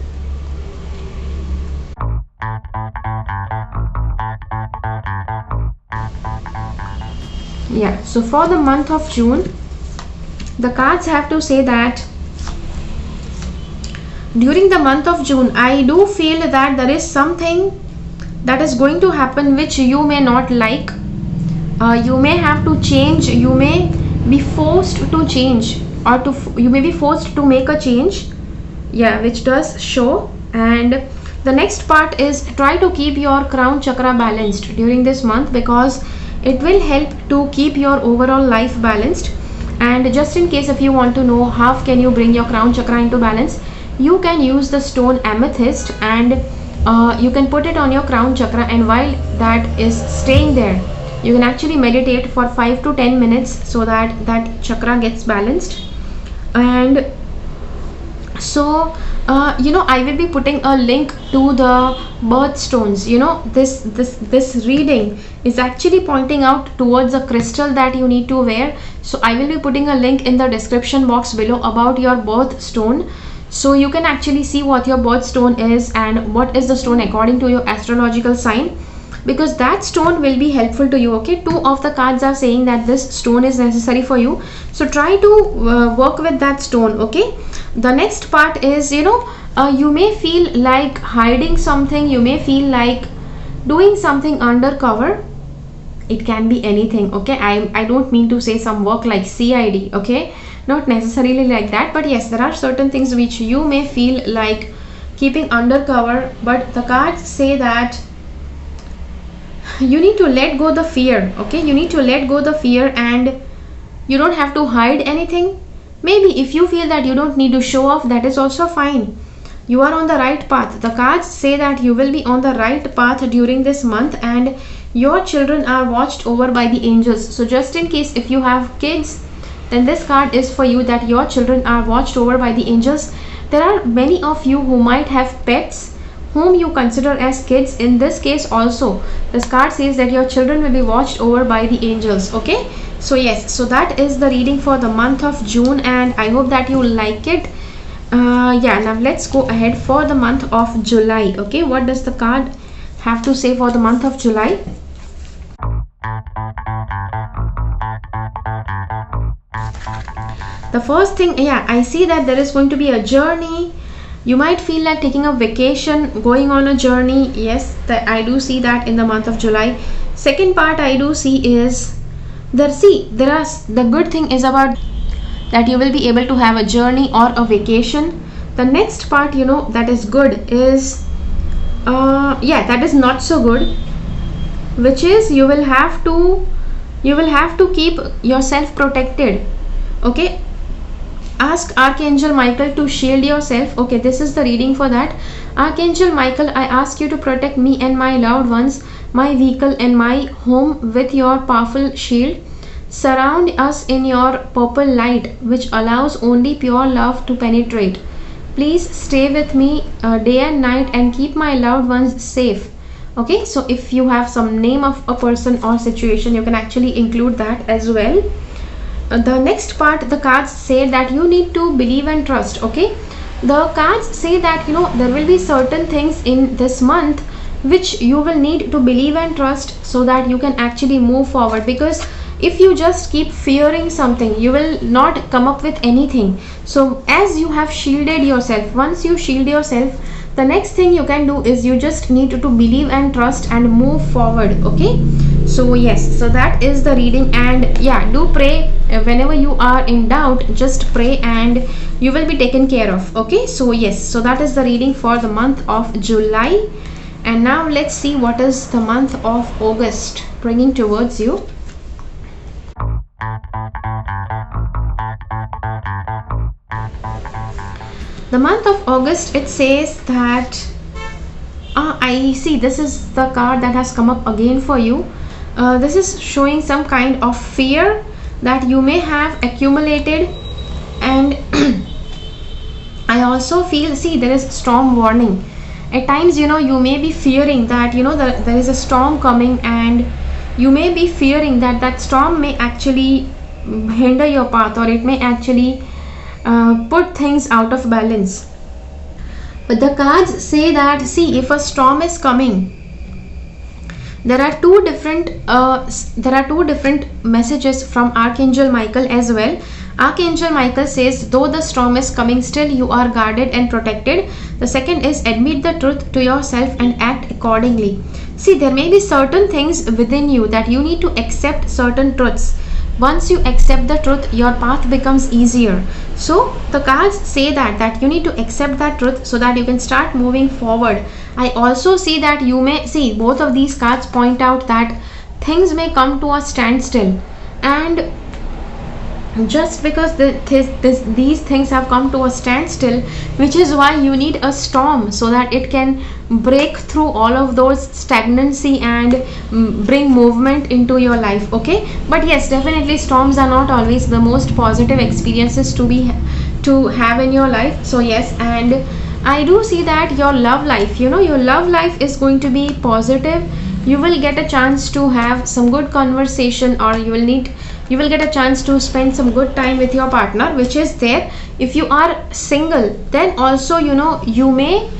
yeah, so for the month of June, the cards have to say that during the month of June, I do feel that there is something that is going to happen which you may not like. You may have to change, you may be forced to change, or you may be forced to make a change. Yeah, which does show. And the next part is, try to keep your crown chakra balanced during this month, because it will help to keep your overall life balanced. And just in case if you want to know how can you bring your crown chakra into balance, you can use the stone amethyst, and you can put it on your crown chakra, and while that is staying there, you can actually meditate for 5 to 10 minutes so that that chakra gets balanced. And So I will be putting a link to the birthstones. This reading is actually pointing out towards a crystal that you need to wear. So I will be putting a link in the description box below about your birthstone, so you can actually see what your birthstone is and what is the stone according to your astrological sign, because that stone will be helpful to you. Okay, two of the cards are saying that this stone is necessary for you, so try to work with that stone. Okay, the next part is, you may feel like hiding something, you may feel like doing something undercover. It can be anything. Okay, I don't mean to say some work like CID. Okay, not necessarily like that, but yes, there are certain things which you may feel like keeping undercover, but the cards say that you need to let go the fear. Okay, you need to let go the fear, and you don't have to hide anything. Maybe if you feel that you don't need to show off, that is also fine. You are on the right path. The cards say that you will be on the right path during this month, and your children are watched over by the angels. So just in case if you have kids, then this card is for you, that your children are watched over by the angels. There are many of you who might have pets whom you consider as kids. In this case also, this card says that your children will be watched over by the angels. Okay, so yes, so that is the reading for the month of June, and I hope that you like it. Yeah, now let's go ahead for the month of July. Okay, what does the card have to say for the month of July? The first thing, yeah, I see that there is going to be a journey. You might feel like taking a vacation, going on a journey. Yes, that I do see that in the month of July. Second part I do see is the good thing is about that you will be able to have a journey or a vacation. The next part, that is good is that is not so good, which is you will have to keep yourself protected. Okay, ask Archangel Michael to shield yourself. Okay, this is the reading for that. Archangel Michael, I ask you to protect me and my loved ones, my vehicle and my home with your powerful shield. Surround us in your purple light, which allows only pure love to penetrate. Please stay with me day and night and keep my loved ones safe. Okay, so if you have some name of a person or situation, you can actually include that as well. The next part, the cards say that you need to believe and trust. Okay, the cards say that there will be certain things in this month which you will need to believe and trust, so that you can actually move forward, because if you just keep fearing something, you will not come up with anything. So as you have shielded yourself, once you shield yourself, the next thing you can do is you just need to believe and trust and move forward. Okay, so yes, so that is the reading. And yeah, do pray whenever you are in doubt. Just pray and you will be taken care of. Okay, so yes, so that is the reading for the month of July. And now let's see what is the month of August bringing towards you. The month of August, it says that I see this is the card that has come up again for you. This is showing some kind of fear that you may have accumulated, and I also feel, see, there is storm warning. At times, you may be fearing that there is a storm coming, and you may be fearing that that storm may actually hinder your path, or it may actually put things out of balance. But the cards say that, see, if a storm is coming, there are two different messages from Archangel Michael as well. Archangel Michael says, though the storm is coming, still you are guarded and protected. The second is, admit the truth to yourself and act accordingly. See, there may be certain things within you that you need to accept certain truths. Once you accept the truth, your path becomes easier. So the cards say that you need to accept that truth so that you can start moving forward. I also see that you may see, both of these cards point out that things may come to a standstill, and just because these things have come to a standstill, which is why you need a storm, so that it can break through all of those stagnancy and bring movement into your life. Okay, but yes, definitely storms are not always the most positive experiences to to have in your life. So yes, and I do see that your love life, your love life is going to be positive. You will get a chance to have some good conversation, or you will get a chance to spend some good time with your partner, which is there. If you are single, then also you may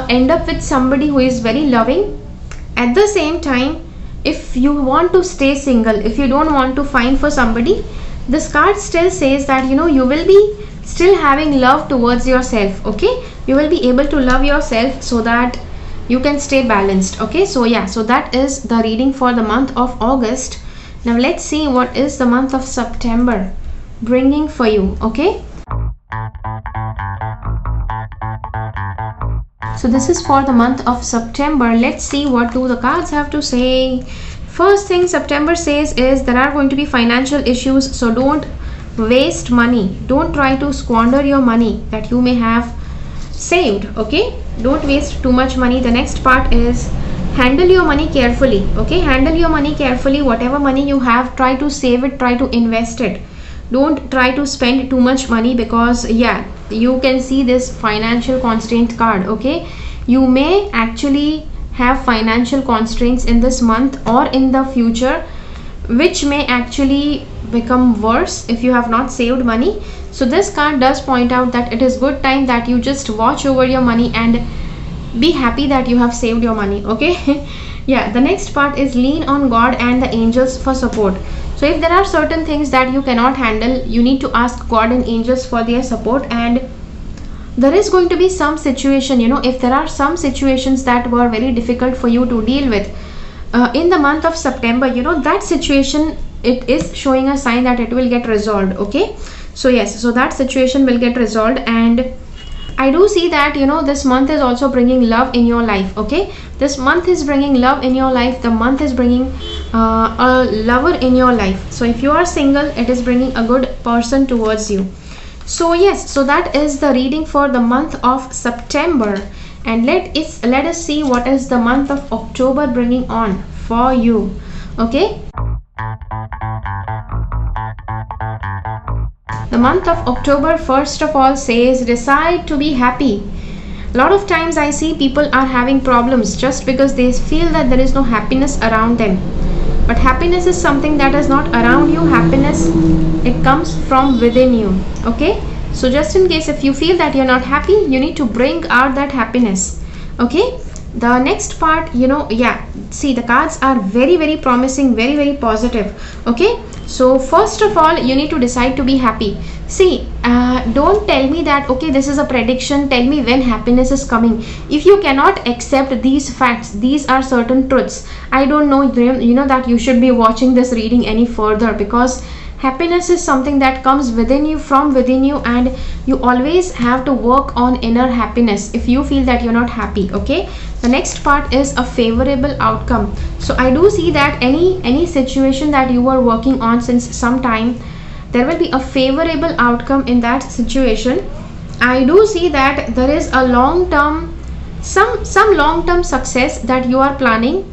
end up with somebody who is very loving. At the same time, if you want to stay single, if you don't want to find for somebody, this card still says that you will be still having love towards yourself. Okay, you will be able to love yourself so that you can stay balanced. Okay, so yeah, so that is the reading for the month of August. Now let's see what is the month of September bringing for you. Okay, so this is for the month of September. Let's see what do the cards have to say. First thing September says is there are going to be financial issues, so don't waste money. Don't try to squander your money that you may have saved. Okay, don't waste too much money. The next part is handle your money carefully. Okay, handle your money carefully. Whatever money you have, try to save it, try to invest it. Don't try to spend too much money, because yeah, you can see this financial constraint card. Okay, you may actually have financial constraints in this month or in the future, which may actually become worse if you have not saved money. So this card does point out that it is good time that you just watch over your money and be happy that you have saved your money. Okay. Yeah, the next part is lean on God and the angels for support. So if there are certain things that you cannot handle, you need to ask God and angels for their support. And there is going to be some situation, if there are some situations that were very difficult for you to deal with in the month of September, that situation, it is showing a sign that it will get resolved. Okay, so yes, so that situation will get resolved. And I do see that this month is also bringing love in your life. Okay, this month is bringing love in your life. The month is bringing a lover in your life. So if you are single, it is bringing a good person towards you. So yes, so that is the reading for the month of September. And let us see what is the month of October bringing on for you. Okay, the month of October, first of all, says decide to be happy. A lot of times I see people are having problems just because they feel that there is no happiness around them. But happiness is something that is not around you. Happiness, it comes from within you. Okay, so just in case if you feel that you're not happy, you need to bring out that happiness. Okay, the next part, yeah, see, the cards are very, very promising, very, very positive. Okay, so first of all, you need to decide to be happy. See, don't tell me that okay, this is a prediction, tell me when happiness is coming. If you cannot accept these facts, these are certain truths, I don't know that you should be watching this reading any further, because happiness is something that comes within you, from within you, and you always have to work on inner happiness if you feel that you're not happy. Okay, the next part is a favorable outcome. So I do see that any situation that you are working on since some time, there will be a favorable outcome in that situation. I do see that there is a long-term, some long-term success that you are planning,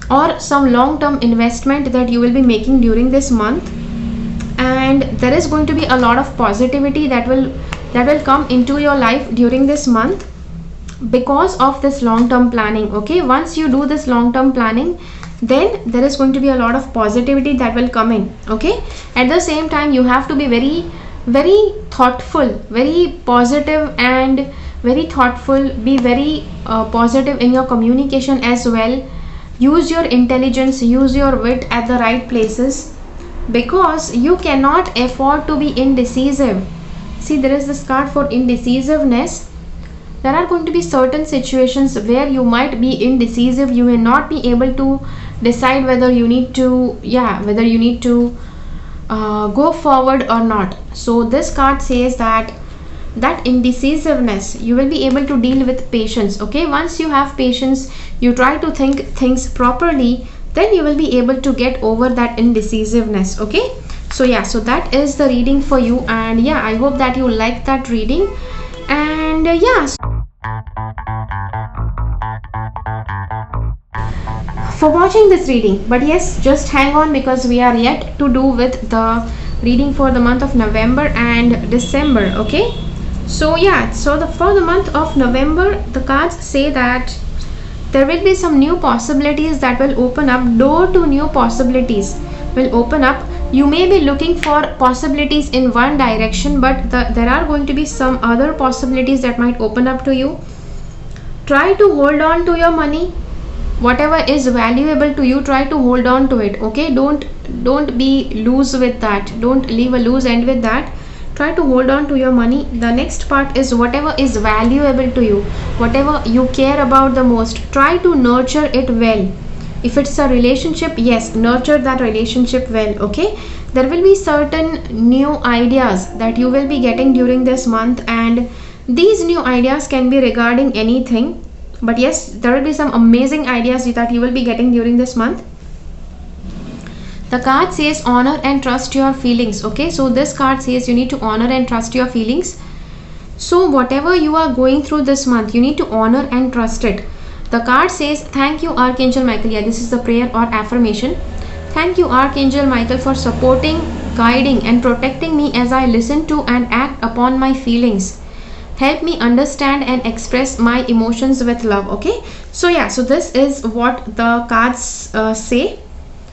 or some long-term investment that you will be making during this month. And there is going to be a lot of positivity that will come into your life during this month because of this long-term planning. Okay, once you do this long-term planning, then there is going to be a lot of positivity that will come in. Okay, at the same time, you have to be very, very thoughtful, very positive, and very thoughtful. Be very positive in your communication as well. Use your intelligence, use your wit at the right places, because you cannot afford to be indecisive. See, there is this card for indecisiveness. There are going to be certain situations where you might be indecisive. You may not be able to decide whether you need to go forward or not. So this card says that indecisiveness you will be able to deal with patience. Okay, once you have patience, you try to think things properly, then you will be able to get over that indecisiveness. Okay, so yeah, so that is the reading for you. And yeah, I hope that you like that reading. And yeah, for watching this reading. But yes, just hang on, because we are yet to do with the reading for the month of November and December. Okay, so yeah, so for the month of November, the cards say that there will be some new possibilities that will open up. Door to new possibilities will open up. You may be looking for possibilities in one direction, but there are going to be some other possibilities that might open up to you. Try to hold on to your money. Whatever is valuable to you, try to hold on to it. Okay, don't be loose with that. Don't leave a loose end with that. Try to hold on to your money. The next part is whatever is valuable to you, whatever you care about the most, try to nurture it well. If it's a relationship, yes, nurture that relationship well. Okay, there will be certain new ideas that you will be getting during this month, and these new ideas can be regarding anything, but yes, there will be some amazing ideas that you will be getting during this month. The card says honor and trust your feelings. Okay, so this card says you need to honor and trust your feelings. So whatever you are going through this month, you need to honor and trust it. The card says, thank you Archangel Michael. Yeah, this is the prayer or affirmation. Thank you Archangel Michael for supporting, guiding and protecting me as I listen to and act upon my feelings. Help me understand and express my emotions with love. Okay, so yeah, so this is what the cards say.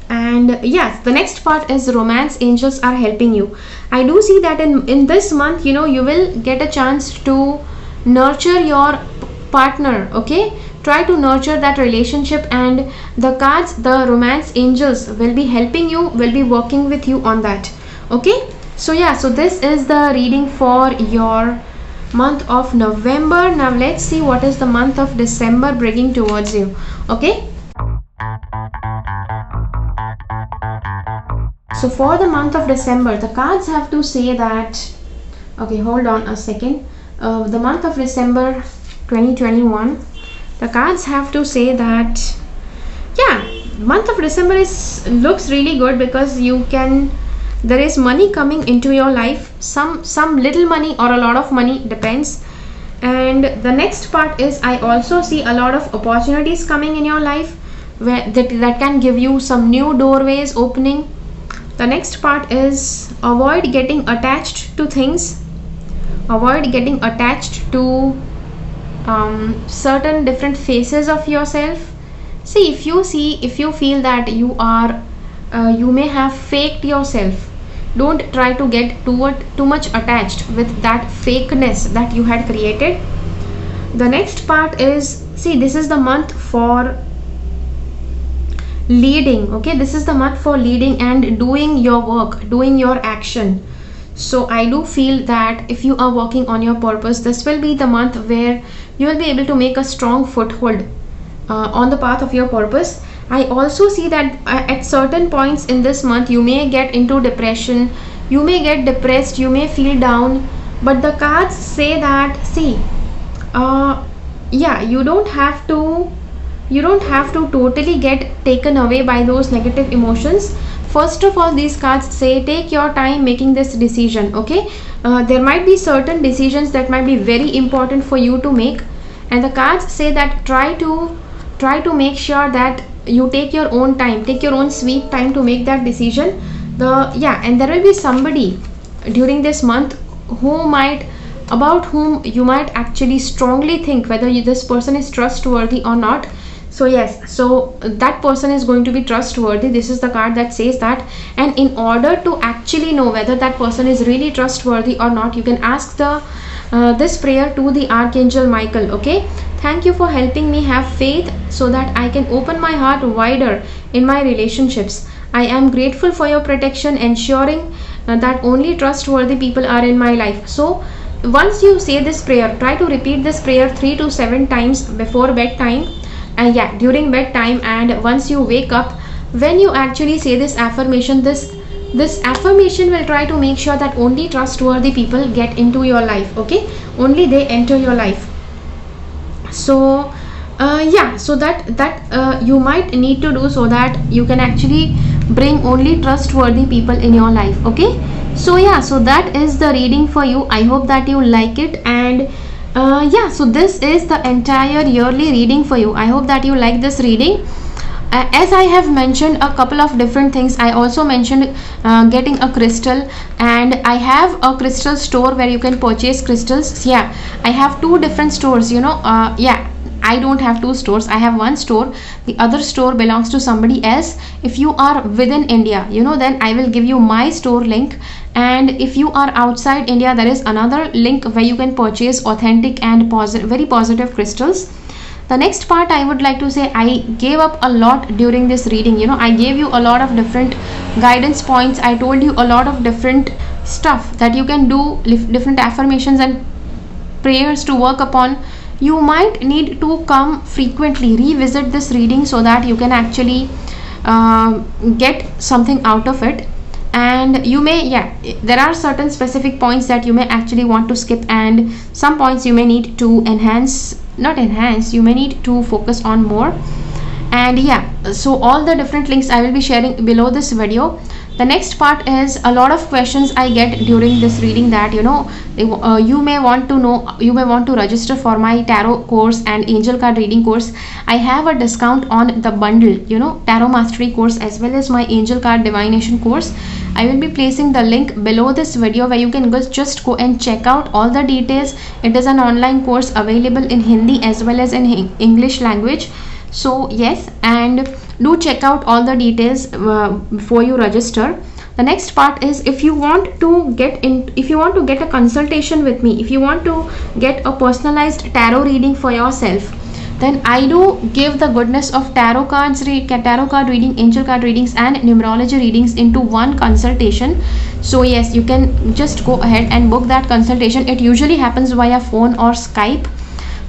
And yes, the next part is romance angels are helping you. I do see that in this month, you know, you will get a chance to nurture your partner. Okay, try to nurture that relationship, and the cards, the romance angels will be helping you, will be working with you on that. Okay, so yeah, so this is the reading for your month of November. Now let's see what is the month of December bringing towards you. Okay, so for the month of December, the cards have to say that, okay, hold on a second. The month of December 2021, the cards have to say that, yeah, month of December looks really good because there is money coming into your life, some little money or a lot of money, depends. And the next part is, I also see a lot of opportunities coming in your life where that can give you some new doorways opening. The next part is, avoid getting attached to things, avoid getting attached to certain different phases of yourself. See, if you feel that you may have faked yourself, don't try to get too much attached with that fakeness that you had created. The next part is, see, this is the month for leading. Okay, this is the month for leading and doing your work, doing your action. So I do feel that if you are working on your purpose, this will be the month where you will be able to make a strong foothold on the path of your purpose. I also see that at certain points in this month, you may get into depression, you may get depressed, you may feel down, but the cards say that, see, yeah, you don't have to totally get taken away by those negative emotions. First of all, these cards say, take your time making this decision. Okay, there might be certain decisions that might be very important for you to make, and the cards say that try to make sure that you take your own time, take your own sweet time to make that decision. And there will be somebody during this month about whom you might actually strongly think whether this person is trustworthy or not. So yes, so that person is going to be trustworthy. This is the card that says that. And in order to actually know whether that person is really trustworthy or not, you can ask this prayer to the Archangel Michael. Okay, thank you for helping me have faith so that I can open my heart wider in my relationships. I am grateful for your protection, ensuring that only trustworthy people are in my life. So once you say this prayer, try to repeat this prayer 3 to 7 times before bedtime. During bedtime, and once you wake up, when you actually say this affirmation, this affirmation will try to make sure that only trustworthy people get into your life. Okay, only they enter your life. So so that you might need to do, so that you can actually bring only trustworthy people in your life. Okay, so so that is the reading for you. I hope that you like it. And so this is the entire yearly reading for you. I hope that you like this reading. as I have mentioned a couple of different things, I also mentioned getting a crystal, and I have a crystal store where you can purchase crystals. Yeah, I have two different stores, yeah, I don't have two stores, I have one store. The other store belongs to somebody else. If you are within India, then I will give you my store link, and if you are outside India, there is another link where you can purchase authentic and very positive crystals. The next part I would like to say, I gave up a lot during this reading. I gave you a lot of different guidance points. I told you a lot of different stuff that you can do, different affirmations and prayers to work upon. You might need to come frequently, revisit this reading so that you can actually get something out of it. And you may, there are certain specific points that you may actually want to skip, and some points you may need to you may need to focus on more. And so all the different links I will be sharing below this video. The next part is a lot of questions I get during this reading, that you may want to register for my tarot course and angel card reading course. I have a discount on the bundle, tarot mastery course as well as my angel card divination course. I will be placing the link below this video where you can just go and check out all the details. It is an online course available in Hindi as well as in English language. So yes, and do check out all the details before you register. The next part is, if you want to get a consultation with me, if you want to get a personalized tarot reading for yourself, then I do give the goodness of tarot card reading, angel card readings and numerology readings into one consultation. So yes, you can just go ahead and book that consultation. It usually happens via phone or Skype.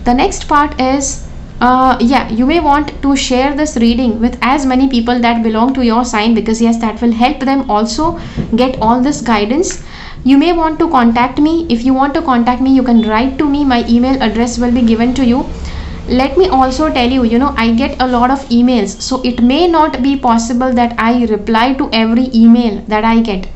The next part is, you may want to share this reading with as many people that belong to your sign, because yes, that will help them also get all this guidance. You may want to contact me. If you want to contact me, you can write to me. My email address will be given to you. Let me also tell you, I get a lot of emails, so it may not be possible that I reply to every email that I get.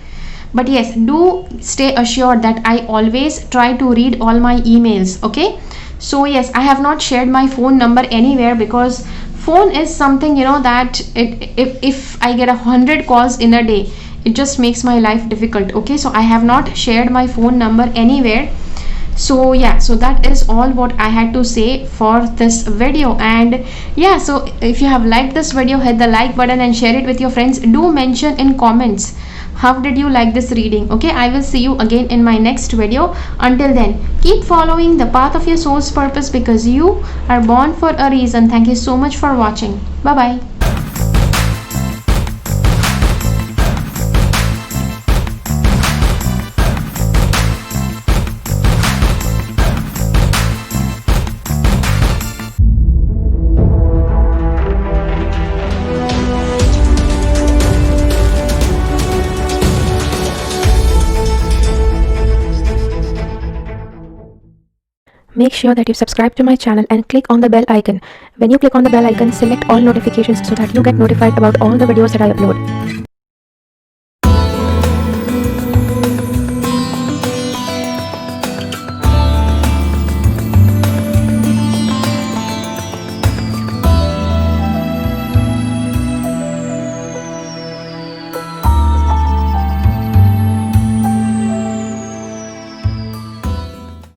But yes, do stay assured that I always try to read all my emails, okay? So yes, I have not shared my phone number anywhere, because phone is something, that if I get 100 calls in a day, it just makes my life difficult, okay? So I have not shared my phone number anywhere. So so that is all what I had to say for this video. And so if you have liked this video, hit the like button and share it with your friends. Do mention in comments how did you like this reading, okay? I will see you again in my next video. Until then, keep following the path of your soul's purpose, because you are born for a reason. Thank you so much for watching. Bye bye. Make sure that you subscribe to my channel and click on the bell icon. When you click on the bell icon, select all notifications so that you get notified about all the videos that I upload.